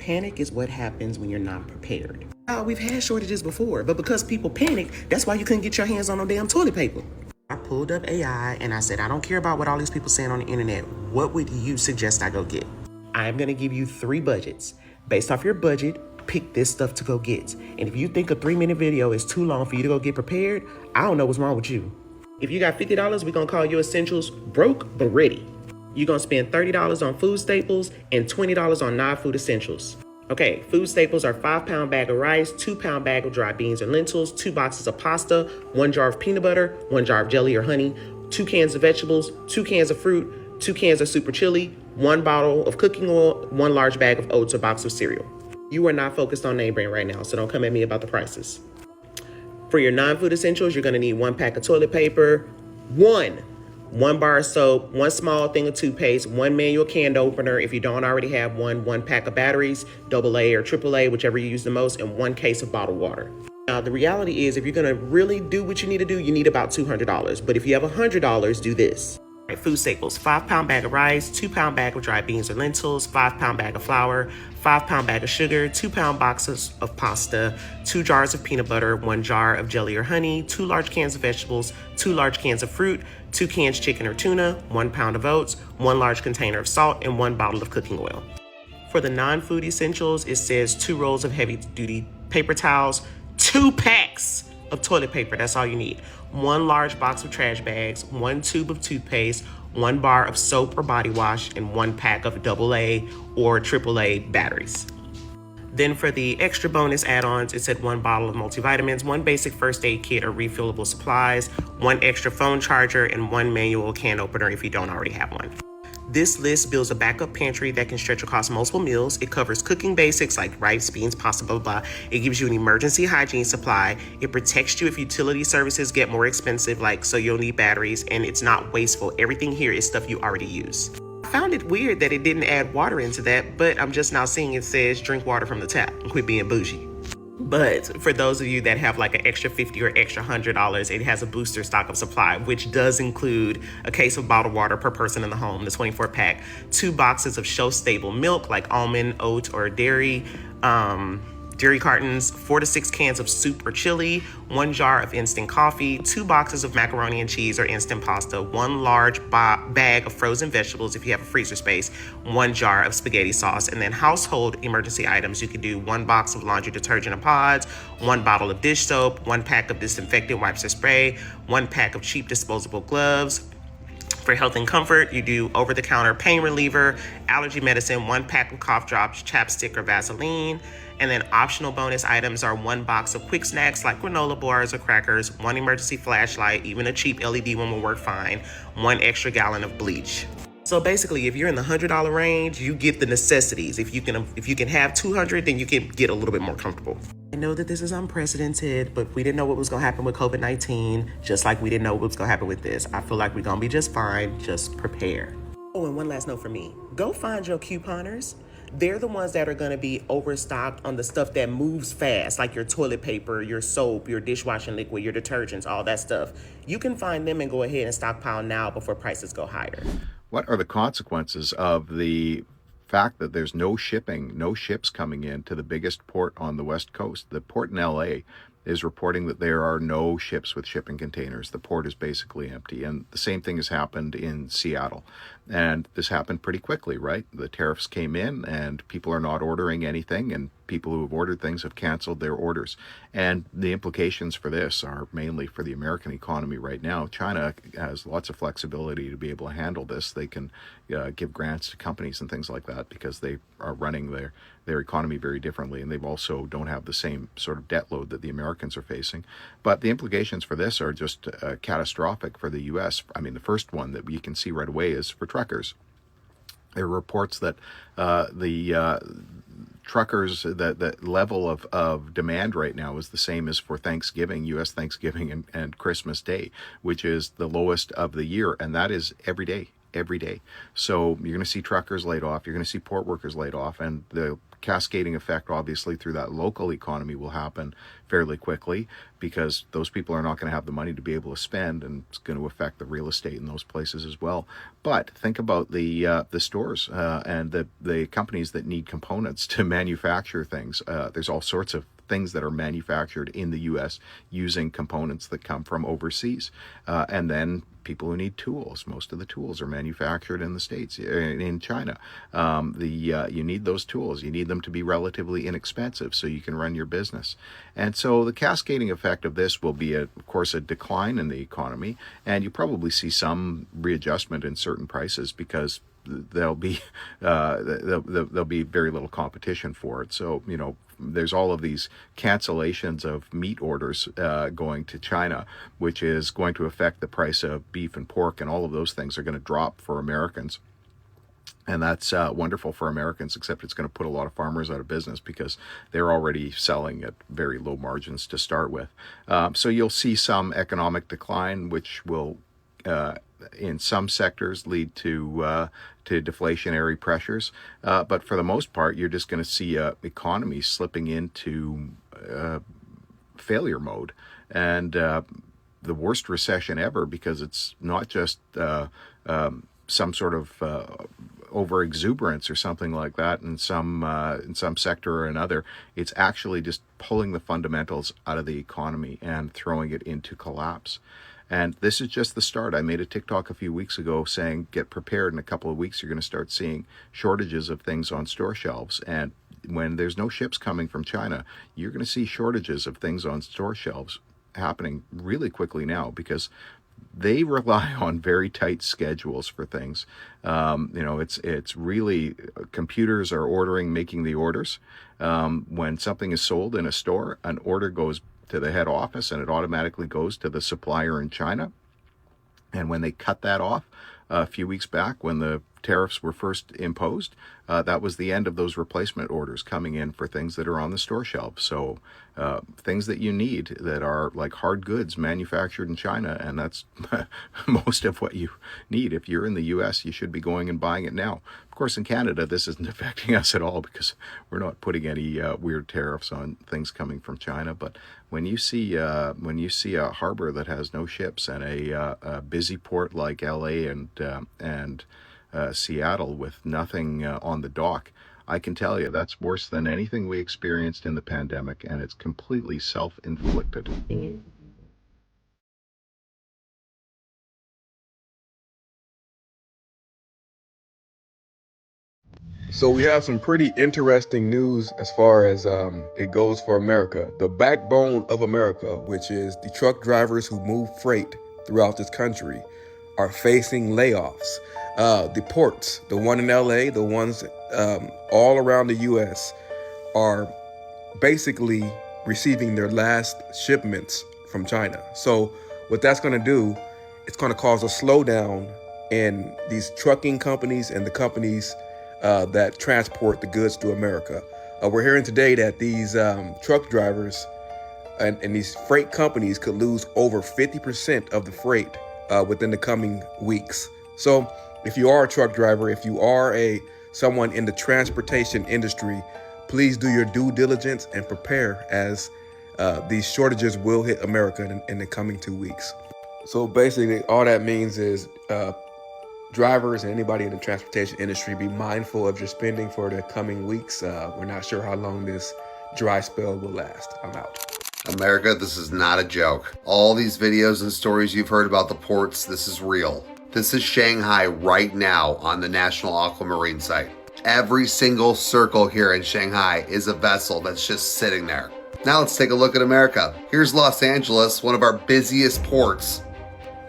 Speaker 2: Panic is what happens when you're not prepared. We've had shortages before, but because people panic, that's why you couldn't get your hands on no damn toilet paper. I pulled up AI and I said, I don't care about what all these people saying on the internet. What would you suggest I go get? I'm gonna give you 3 budgets. Based off your budget, pick this stuff to go get. And if you think a 3-minute video is too long for you to go get prepared, I don't know what's wrong with you. If you got $50, we're gonna call your essentials broke but ready. You're gonna spend $30 on food staples and $20 on non-food essentials. Okay, food staples are 5-pound bag of rice, 2-pound bag of dry beans or lentils, 2 boxes of pasta, 1 jar of peanut butter, 1 jar of jelly or honey, 2 cans of vegetables, 2 cans of fruit, 2 cans of super chili, 1 bottle of cooking oil, 1 large bag of oats or box of cereal. You are not focused on name brand right now, so don't come at me about the prices. For your non-food essentials, you're gonna need 1 pack of toilet paper, 1 bar of soap, 1 small thing of toothpaste, 1 manual can opener if you don't already have 1 pack of batteries, AA or AAA, whichever you use the most, and 1 case of bottled water. Now, the reality is if you're gonna really do what you need to do, you need about $200. But if you have $100, do this. All right, food staples, 5-pound bag of rice, 2-pound bag of dry beans or lentils, 5-pound bag of flour, 5-pound bag of sugar, 2-pound boxes of pasta, 2 jars of peanut butter, 1 jar of jelly or honey, 2 large cans of vegetables, 2 large cans of fruit, 2 cans chicken or tuna, 1 pound of oats, 1 large container of salt, and 1 bottle of cooking oil. For the non-food essentials, it says 2 rolls of heavy-duty paper towels, 2 packs of toilet paper, that's all you need, 1 large box of trash bags, 1 tube of toothpaste, 1 bar of soap or body wash, and 1 pack of AA or AAA batteries. Then for the extra bonus add-ons, it said 1 bottle of multivitamins, 1 basic first aid kit or refillable supplies, 1 extra phone charger, and 1 manual can opener if you don't already have one. This list builds a backup pantry that can stretch across multiple meals. It covers cooking basics like rice, beans, pasta, blah, blah, blah. It gives you an emergency hygiene supply. It protects you if utility services get more expensive, so you'll need batteries, and it's not wasteful. Everything here is stuff you already use. I found it weird that it didn't add water into that, but I'm just now seeing it says drink water from the tap and quit being bougie. But for those of you that have an extra $50 or extra $100, it has a booster stock of supply, which does include a case of bottled water per person in the home, the 24 pack, 2 boxes of shelf stable milk like almond, oat, or dairy cartons, 4 to 6 cans of soup or chili, 1 jar of instant coffee, 2 boxes of macaroni and cheese or instant pasta, 1 large bag of frozen vegetables if you have a freezer space, 1 jar of spaghetti sauce, and then household emergency items. You can do 1 box of laundry detergent in pods, 1 bottle of dish soap, 1 pack of disinfectant wipes or spray, 1 pack of cheap disposable gloves. For health and comfort, you do over-the-counter pain reliever, allergy medicine, 1 pack of cough drops, chapstick, or Vaseline. And then optional bonus items are 1 box of quick snacks like granola bars or crackers, 1 emergency flashlight, even a cheap LED one will work fine, 1 extra gallon of bleach. So basically, if you're in the $100 range, you get the necessities. If you can have $200, then you can get a little bit more comfortable. I know that this is unprecedented, but we didn't know what was gonna happen with COVID-19, just like we didn't know what was gonna happen with this. I feel like we're gonna be just fine. Just prepare. Oh, and one last note for me. Go find your couponers. They're the ones that are going to be overstocked on the stuff that moves fast, like your toilet paper, your soap, your dishwashing liquid, your detergents, all that stuff. You can find them and go ahead and stockpile now before prices go higher.
Speaker 18: What are the consequences of the fact that there's no ships coming in to the biggest port on the West Coast? The port in LA is reporting that there are no ships with shipping containers. The port is basically empty. And the same thing has happened in Seattle. And this happened pretty quickly, right? The tariffs came in and people are not ordering anything. And people who have ordered things have canceled their orders. And the implications for this are mainly for the American economy right now. China has lots of flexibility to be able to handle this. They can give grants to companies and things like that because they are running their economy very differently, and they've also don't have the same sort of debt load that the Americans are facing. But the implications for this are just catastrophic for the U.S. I mean, the first one that you can see right away is for truckers. There are reports that the truckers, the level of demand right now is the same as for Thanksgiving, U.S. Thanksgiving and Christmas Day, which is the lowest of the year, and that is every day. So you're going to see truckers laid off, you're going to see port workers laid off, and the cascading effect obviously through that local economy will happen fairly quickly because those people are not going to have the money to be able to spend, and it's going to affect the real estate in those places as well. But think about the stores and the companies that need components to manufacture things. There's all sorts of things that are manufactured in the U.S. using components that come from overseas. And then people who need tools. Most of the tools are manufactured in the States, in China. You need those tools. You need them to be relatively inexpensive so you can run your business. And so the cascading effect of this will be, of course, a decline in the economy. And you probably see some readjustment in certain prices because there'll be very little competition for it. So, there's all of these cancellations of meat orders going to China, which is going to affect the price of beef and pork, and all of those things are going to drop for Americans. And that's wonderful for Americans, except it's going to put a lot of farmers out of business because they're already selling at very low margins to start with. So you'll see some economic decline, which will in some sectors lead to deflationary pressures, but for the most part, you're just going to see a economy slipping into failure mode, and the worst recession ever, because it's not just some sort of over exuberance or something like that in some sector or another. It's actually just pulling the fundamentals out of the economy and throwing it into collapse. And this is just the start. I made a TikTok a few weeks ago saying, get prepared. In a couple of weeks, you're going to start seeing shortages of things on store shelves. And when there's no ships coming from China, you're going to see shortages of things on store shelves happening really quickly now because they rely on very tight schedules for things. It's really, computers are making the orders. When something is sold in a store, an order goes to the head office and it automatically goes to the supplier in China. And when they cut that off a few weeks back, when the tariffs were first imposed, that was the end of those replacement orders coming in for things that are on the store shelves. So things that you need that are like hard goods manufactured in China, and that's most of what you need. If you're in the US, you should be going and buying it now. Of course, in Canada, this isn't affecting us at all because we're not putting any weird tariffs on things coming from China. But when you see a harbor that has no ships and a busy port like LA and Seattle with nothing on the dock, I can tell you that's worse than anything we experienced in the pandemic, and it's completely self-inflicted.
Speaker 19: So we have some pretty interesting news as far as it goes for America. The backbone of America, which is the truck drivers who move freight throughout this country, are facing layoffs. The ports, the one in LA, the ones all around the US, are basically receiving their last shipments from China. So what that's going to do, it's going to cause a slowdown in these trucking companies and the companies that transport the goods to America. We're hearing today that these truck drivers and these freight companies could lose over 50% of the freight within the coming weeks. So if you are a truck driver, if you are someone in the transportation industry, please do your due diligence and prepare, as these shortages will hit America in the coming 2 weeks. So basically all that means is drivers and anybody in the transportation industry, be mindful of your spending for the coming weeks. We're not sure how long this dry spell will last. I'm out.
Speaker 15: America, this is not a joke. All these videos and stories you've heard about the ports, this is real. This is Shanghai right now on the National Aquamarine site. Every single circle here in Shanghai is a vessel that's just sitting there. Now let's take a look at America. Here's Los Angeles, one of our busiest ports.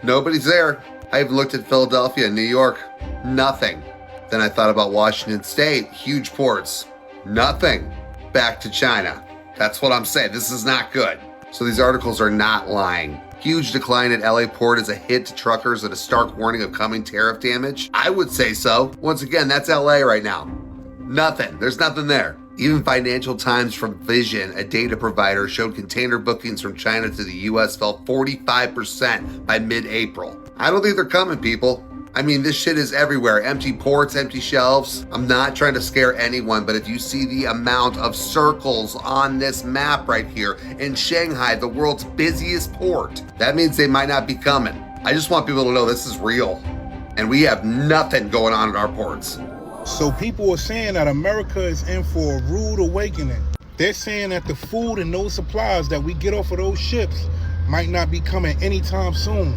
Speaker 15: Nobody's there. I even looked at Philadelphia and New York. Nothing. Then I thought about Washington State, huge ports. Nothing. Back to China. That's what I'm saying. This is not good. So these articles are not lying. Huge decline at LA Port is a hit to truckers and a stark warning of coming tariff damage? I would say so. Once again, that's LA right now. Nothing. There's nothing there. Even Financial Times from Vision, a data provider, showed container bookings from China to the US fell 45% by mid-April. I don't think they're coming, people. I mean, this shit is everywhere. Empty ports, empty shelves. I'm not trying to scare anyone, but if you see the amount of circles on this map right here in Shanghai, the world's busiest port, that means they might not be coming. I just want people to know this is real. And we have nothing going on at our ports.
Speaker 20: So people are saying that America is in for a rude awakening. They're saying that the food and those supplies that we get off of those ships might not be coming anytime soon.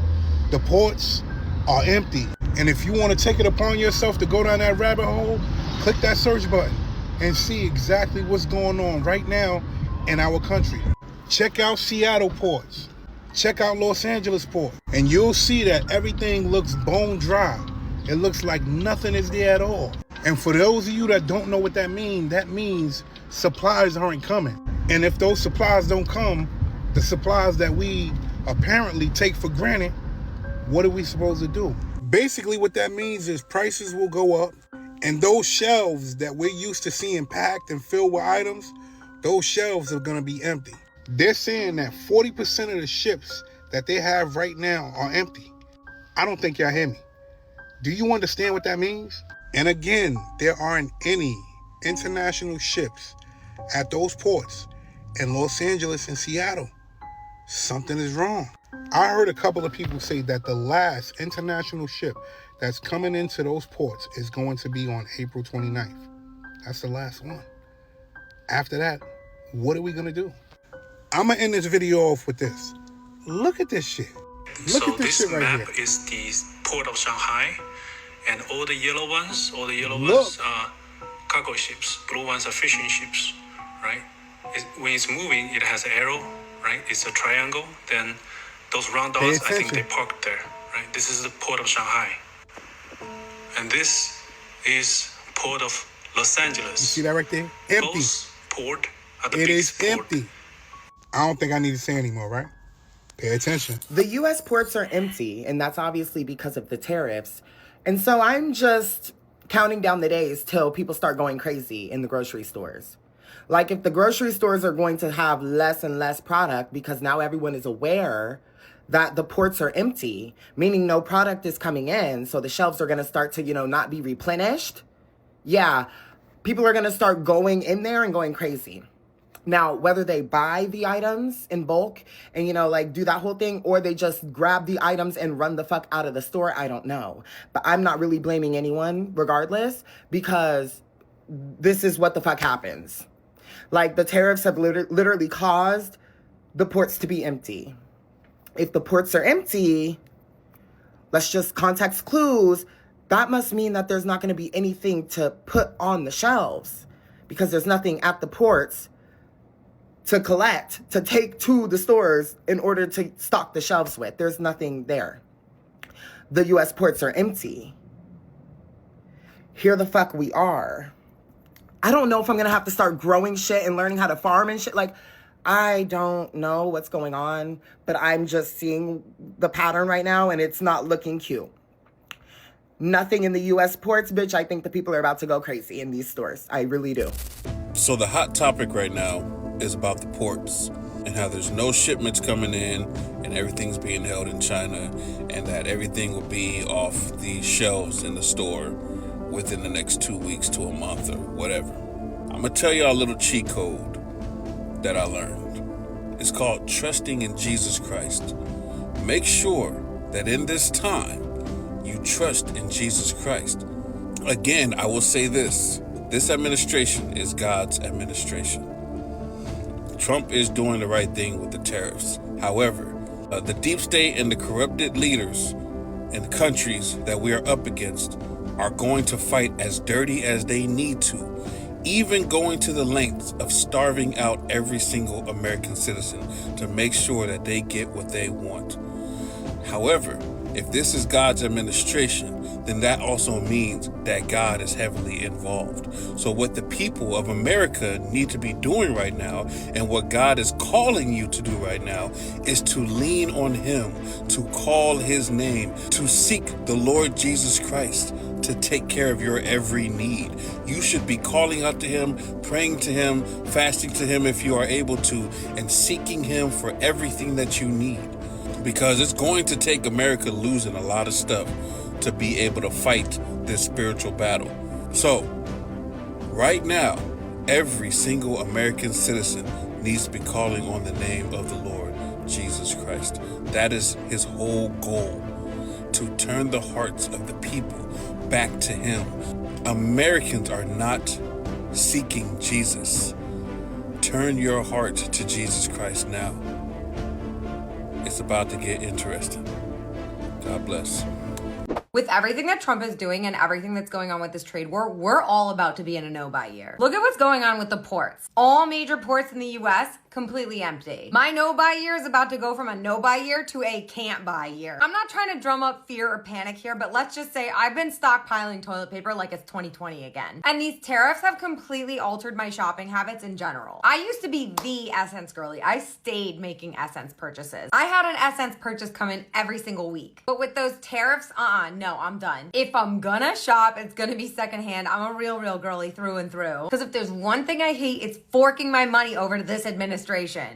Speaker 20: The ports are empty. And if you want to take it upon yourself to go down that rabbit hole, click that search button and see exactly what's going on right now in our country. Check out Seattle ports. Check out Los Angeles port. And you'll see that everything looks bone dry. It looks like nothing is there at all. And for those of you that don't know what that means supplies aren't coming. And if those supplies don't come, the supplies that we apparently take for granted, what are we supposed to do? Basically what that means is prices will go up, and those shelves that we're used to seeing packed and filled with items, those shelves are gonna be empty. They're saying that 40% of the ships that they have right now are empty. I don't think y'all hear me. Do you understand what that means? And again, there aren't any international ships at those ports in Los Angeles and Seattle. Something is wrong. I heard a couple of people say that the last international ship that's coming into those ports is going to be on April 29th. That's the last one. After that, what are we gonna do? I'm gonna end this video off with this. Look at this shit. Look at this shit right here.
Speaker 21: Is the port of Shanghai, and all the yellow ones are cargo ships. Blue ones are fishing ships, right? When it's moving, it has an arrow, right? It's a triangle. Then those round dots, I think they parked there, right? This is the port of Shanghai, and this is port of Los Angeles.
Speaker 20: You see that right there? Empty.
Speaker 21: Both port are the
Speaker 20: It
Speaker 21: biggest
Speaker 20: is
Speaker 21: port.
Speaker 20: empty. I don't think I need to say anymore, right? Pay attention.
Speaker 2: The U.S. ports are empty, and that's obviously because of the tariffs. And so I'm just counting down the days till people start going crazy in the grocery stores. Like, if the grocery stores are going to have less and less product because now everyone is aware that the ports are empty, meaning no product is coming in, so the shelves are going to start to, not be replenished. Yeah, people are going to start going in there and going crazy. Now, whether they buy the items in bulk and, do that whole thing, or they just grab the items and run the fuck out of the store, I don't know. But I'm not really blaming anyone regardless, because this is what the fuck happens. Like, the tariffs have literally caused the ports to be empty. If the ports are empty, let's just context clues, that must mean that there's not going to be anything to put on the shelves, because there's nothing at the ports to collect, to take to the stores in order to stock the shelves with. There's nothing there. The U.S. ports are empty. Here the fuck we are. I don't know if I'm going to have to start growing shit and learning how to farm and shit. Like, I don't know what's going on, but I'm just seeing the pattern right now, and it's not looking cute. Nothing in the U.S. ports, bitch. I think the people are about to go crazy in these stores. I really do.
Speaker 9: So the hot topic right now is about the ports and how there's no shipments coming in and everything's being held in China, and that everything will be off the shelves in the store within the next 2 weeks to a month or whatever. I'm gonna tell y'all a little cheat code that I learned. It's called trusting in Jesus Christ. Make sure that in this time you trust in Jesus Christ. Again, I will say this administration is God's administration. Trump is doing the right thing with the tariffs. However, the deep state and the corrupted leaders in the countries that we are up against
Speaker 3: are going to fight as dirty as they need to, even going to the lengths of starving out every single American citizen to make sure that they get what they want. However, if this is God's administration, then that also means that God is heavily involved. So what the people of America need to be doing right now, and what God is calling you to do right now, is to lean on Him, to call His name, to seek the Lord Jesus Christ to take care of your every need. You should be calling out to Him, praying to Him, fasting to Him if you are able to, and seeking Him for everything that you need. Because it's going to take America losing a lot of stuff to be able to fight this spiritual battle. So, right now, every single American citizen needs to be calling on the name of the Lord Jesus Christ. That is His whole goal, to turn the hearts of the people back to Him. Americans are not seeking Jesus. Turn your heart to Jesus Christ now. It's about to get interesting. God bless.
Speaker 22: With everything that Trump is doing and everything that's going on with this trade war, we're all about to be in a no-buy year. Look at what's going on with the ports. All major ports in the US completely empty. My no-buy year is about to go from a no-buy year to a can't-buy year. I'm not trying to drum up fear or panic here, but let's just say I've been stockpiling toilet paper like it's 2020 again. And these tariffs have completely altered my shopping habits in general. I used to be the Essence girly. I stayed making Essence purchases. I had an Essence purchase come in every single week. But with those tariffs, no, I'm done. If I'm gonna shop, it's gonna be secondhand. I'm a real girly through and through. Because if there's one thing I hate, it's forking my money over to this administration.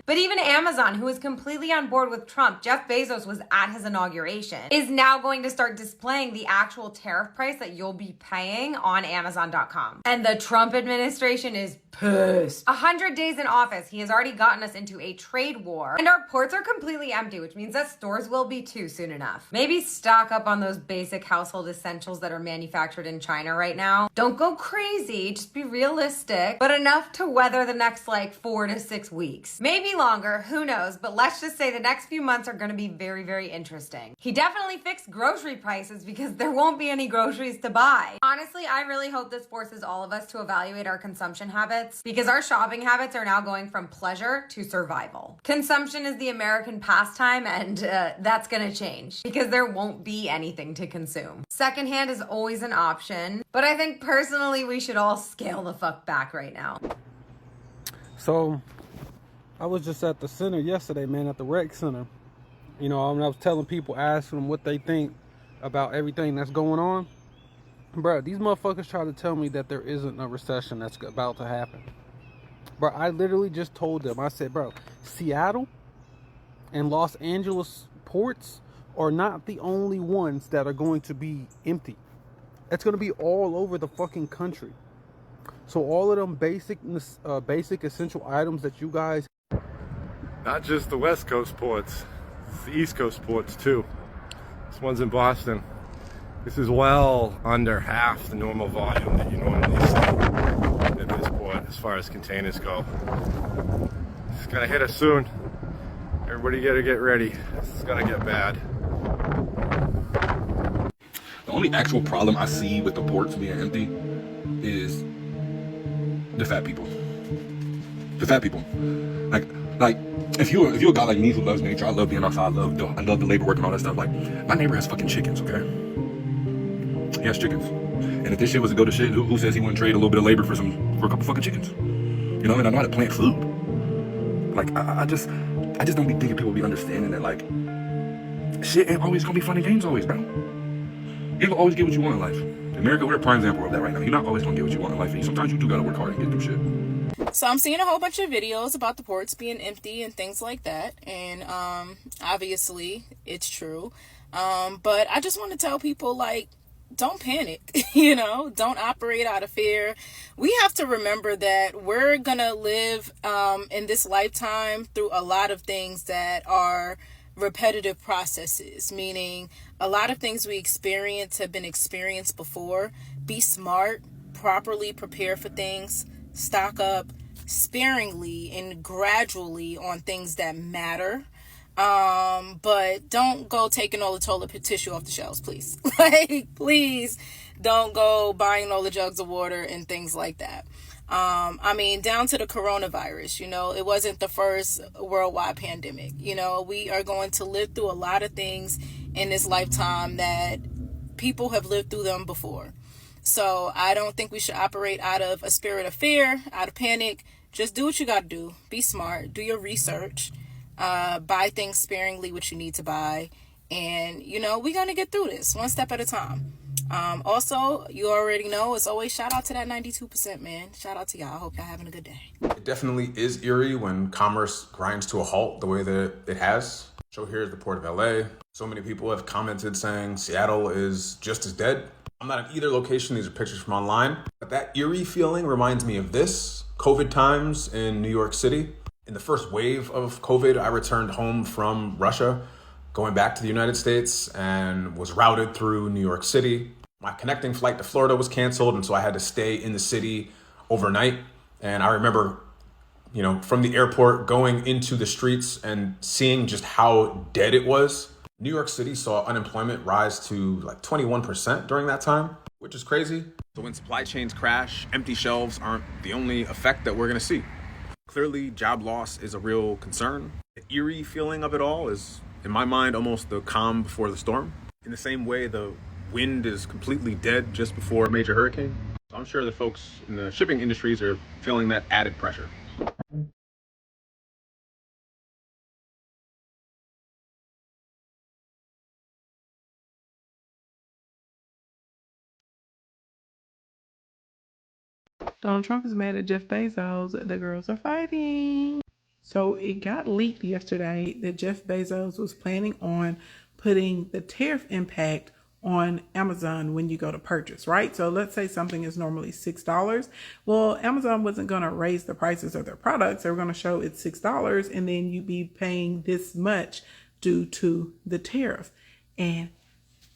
Speaker 22: But even Amazon, who is completely on board with Trump, Jeff Bezos was at his inauguration, is now going to start displaying the actual tariff price that you'll be paying on Amazon.com. And the Trump administration is pissed. 100 days in office, he has already gotten us into a trade war, and our ports are completely empty, which means that stores will be too soon enough. Maybe stock up on those basic household essentials that are manufactured in China right now. Don't go crazy, just be realistic, but enough to weather the next 4 to 6 weeks. Maybe longer, who knows, but let's just say the next few months are gonna be very interesting. He definitely fixed grocery prices because there won't be any groceries to buy. Honestly, I really hope this forces all of us to evaluate our consumption habits, because our shopping habits are now going from pleasure to survival. Consumption is the American pastime, and that's gonna change because there won't be anything to consume. Secondhand is always an option, but I think personally we should all scale the fuck back right now.
Speaker 23: So, I was just at the center yesterday, man, at the rec center. You know, I was telling people, asking them what they think about everything that's going on. Bro, these motherfuckers try to tell me that there isn't a recession that's about to happen. Bro, I literally just told them, I said, bro, Seattle and Los Angeles ports are not the only ones that are going to be empty. It's going to be all over the fucking country. So all of them basic essential items that you guys...
Speaker 17: Not just the West Coast ports, it's the East Coast ports too. This one's in Boston. This is well under half the normal volume that you normally see at this port as far as containers go. It's gonna hit us soon. Everybody gotta get ready. It's gonna get bad.
Speaker 24: The only actual problem I see with the ports being empty is the fat people. The fat people. Like if you're a guy like me who loves nature, I love being outside, I love the labor work and all that stuff. Like, my neighbor has fucking chickens, okay? He has chickens. And if this shit was to go to shit, who says he wouldn't trade a little bit of labor for a couple fucking chickens? You know, and I know how to plant food. Like, I just don't be thinking people be understanding that, like, shit ain't always gonna be fun and games always, bro. You don't always get what you want in life. In America, we're a prime example of that right now. You're not always gonna get what you want in life, and sometimes you do gotta work hard and get through shit.
Speaker 25: So I'm seeing a whole bunch of videos about the ports being empty and things like that, and obviously it's true. But I just want to tell people, like, don't panic, you know, don't operate out of fear. We have to remember that we're gonna live in this lifetime through a lot of things that are repetitive processes, meaning a lot of things we experience have been experienced before. Be smart, properly prepare for things, stock up sparingly and gradually on things that matter. But don't go taking all the toilet tissue off the shelves, please. Like, please Don't go buying all the jugs of water and things like that. I mean, down to the coronavirus, it wasn't the first worldwide pandemic. We are going to live through a lot of things in this lifetime that people have lived through them before. So I don't think we should operate out of a spirit of fear, out of panic. Just do what you got to do. Be smart. Do your research. Buy things sparingly, what you need to buy. And, we're going to get through this one step at a time. Also, you already know, as always, shout out to that 92%, man. Shout out to y'all. I hope y'all having a good day.
Speaker 1: It definitely is eerie when commerce grinds to a halt the way that it has. So here's the Port of LA. So many people have commented saying Seattle is just as dead. I'm not at either location. These are pictures from online. But that eerie feeling reminds me of this. COVID times in New York City. In the first wave of COVID, I returned home from Russia, going back to the United States, and was routed through New York City. My connecting flight to Florida was canceled, and so I had to stay in the city overnight. And I remember, from the airport going into the streets and seeing just how dead it was. New York City saw unemployment rise to like 21% during that time, which is crazy. So when supply chains crash, empty shelves aren't the only effect that we're gonna see. Clearly, job loss is a real concern. The eerie feeling of it all is, in my mind, almost the calm before the storm. In the same way the wind is completely dead just before a major hurricane. I'm sure the folks in the shipping industries are feeling that added pressure.
Speaker 4: Donald Trump is mad at Jeff Bezos. The girls are fighting. So it got leaked yesterday that Jeff Bezos was planning on putting the tariff impact on Amazon when you go to purchase, right? So let's say something is normally $6. Well, Amazon wasn't going to raise the prices of their products. They were going to show it's $6 and then you'd be paying this much due to the tariff. And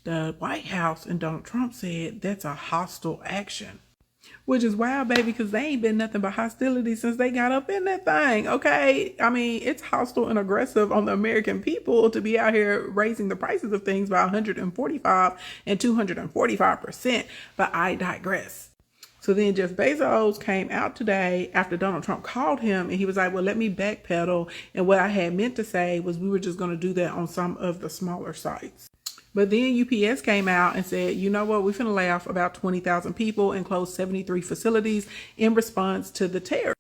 Speaker 4: the White House and Donald Trump said that's a hostile action. Which is wild, baby, because they ain't been nothing but hostility since they got up in that thing, okay? I mean, it's hostile and aggressive on the American people to be out here raising the prices of things by 145 and 245%, but I digress. So then Jeff Bezos came out today after Donald Trump called him, and he was like, well, let me backpedal, and what I had meant to say was we were just going to do that on some of the smaller sites. But then UPS came out and said, you know what, we're finna lay off about 20,000 people and close 73 facilities in response to the tariff.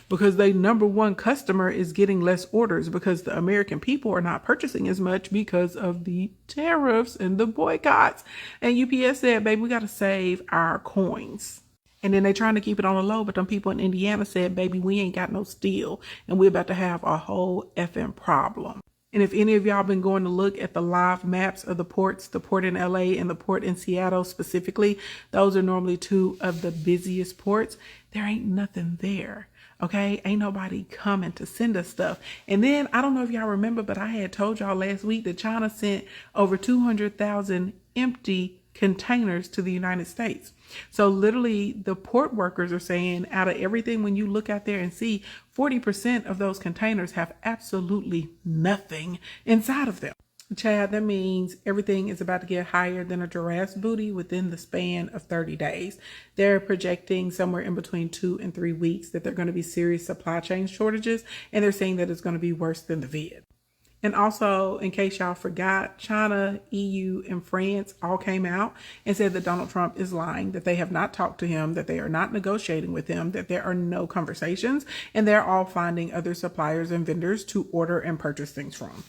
Speaker 4: Because their number one customer is getting less orders because the American people are not purchasing as much because of the tariffs and the boycotts. And UPS said, baby, we got to save our coins. And then they trying to keep it on the low, but them people in Indiana said, baby, we ain't got no steel and we're about to have a whole effing problem. And if any of y'all been going to look at the live maps of the ports, the port in LA and the port in Seattle specifically, those are normally two of the busiest ports. There ain't nothing there. Okay, ain't nobody coming to send us stuff. And then I don't know if y'all remember, but I had told y'all last week that China sent over 200,000 empty containers to the United States. So literally the port workers are saying out of everything, when you look out there and see 40% of those containers have absolutely nothing inside of them. Chad, that means everything is about to get higher than a giraffe's booty within the span of 30 days. They're projecting somewhere in between 2 and 3 weeks that there are going to be serious supply chain shortages, and they're saying that it's going to be worse than the vid. And also, in case y'all forgot, China, EU, and France all came out and said that Donald Trump is lying, that they have not talked to him, that they are not negotiating with him, that there are no conversations, and they're all finding other suppliers and vendors to order and purchase things from.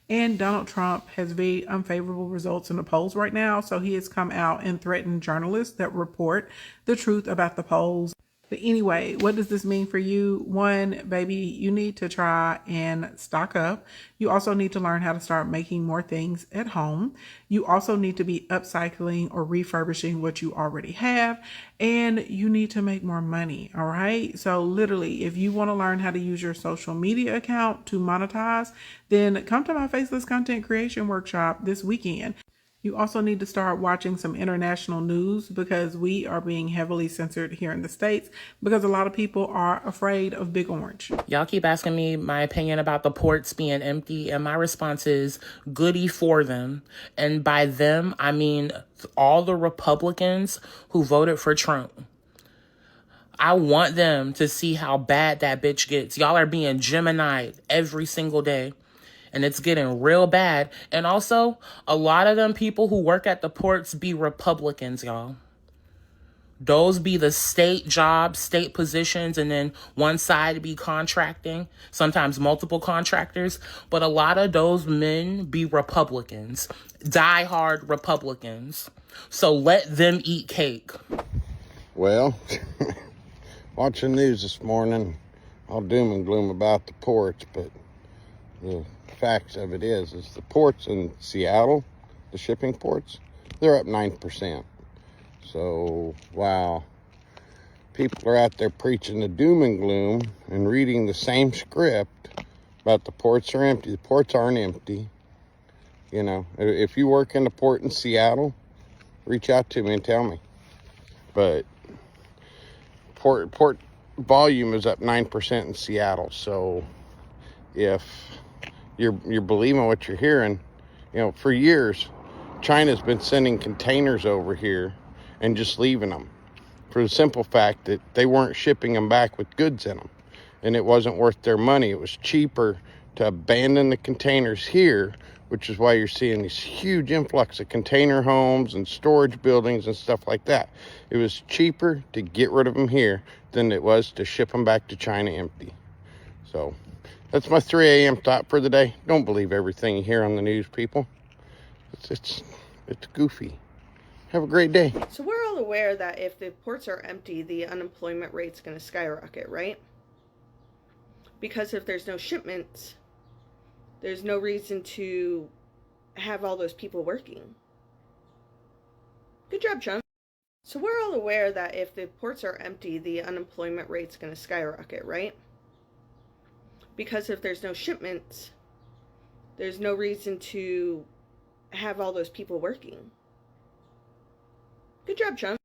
Speaker 4: And Donald Trump has very unfavorable results in the polls right now, so he has come out and threatened journalists that report the truth about the polls. But anyway, what does this mean for you? One, baby, you need to try and stock up. You also need to learn how to start making more things at home. You also need to be upcycling or refurbishing what you already have. And you need to make more money, all right? So literally, if you want to learn how to use your social media account to monetize, then come to my Faceless Content Creation Workshop this weekend. You also need to start watching some international news because we are being heavily censored here in the States because a lot of people are afraid of Big Orange.
Speaker 5: Y'all keep asking me my opinion about the ports being empty, and my response is goody for them. And by them, I mean all the Republicans who voted for Trump. I want them to see how bad that bitch gets. Y'all are being Gemini'd every single day. And it's getting real bad. And also, a lot of them people who work at the ports be Republicans, y'all. Those be the state jobs, state positions, and then one side be contracting, sometimes multiple contractors. But a lot of those men be Republicans, diehard Republicans. So let them eat cake.
Speaker 6: Well, watching news this morning, all doom and gloom about the ports, but the facts of it is the ports in Seattle, the shipping ports, they're up 9%. So, wow, people are out there preaching the doom and gloom and reading the same script about the ports are empty. The ports aren't empty. You know, if you work in the port in Seattle, reach out to me and tell me. But port volume is up 9% in Seattle. So if you're believing what you're hearing, you know, for years, China's been sending containers over here and just leaving them for the simple fact that they weren't shipping them back with goods in them, and it wasn't worth their money. It was cheaper to abandon the containers here, which is why you're seeing this huge influx of container homes and storage buildings and stuff like that. It was cheaper to get rid of them here than it was to ship them back to China empty. So that's my 3 a.m. thought for the day. Don't believe everything you hear on the news, people. It's goofy. Have a great day.
Speaker 7: So we're all aware that if the ports are empty, the unemployment rate's going to skyrocket, right? Because if there's no shipments, there's no reason to have all those people working. Good job, Chun. So we're all aware that if the ports are empty, the unemployment rate's going to skyrocket, right? Because if there's no shipments, there's no reason to have all those people working. Good job, Chun.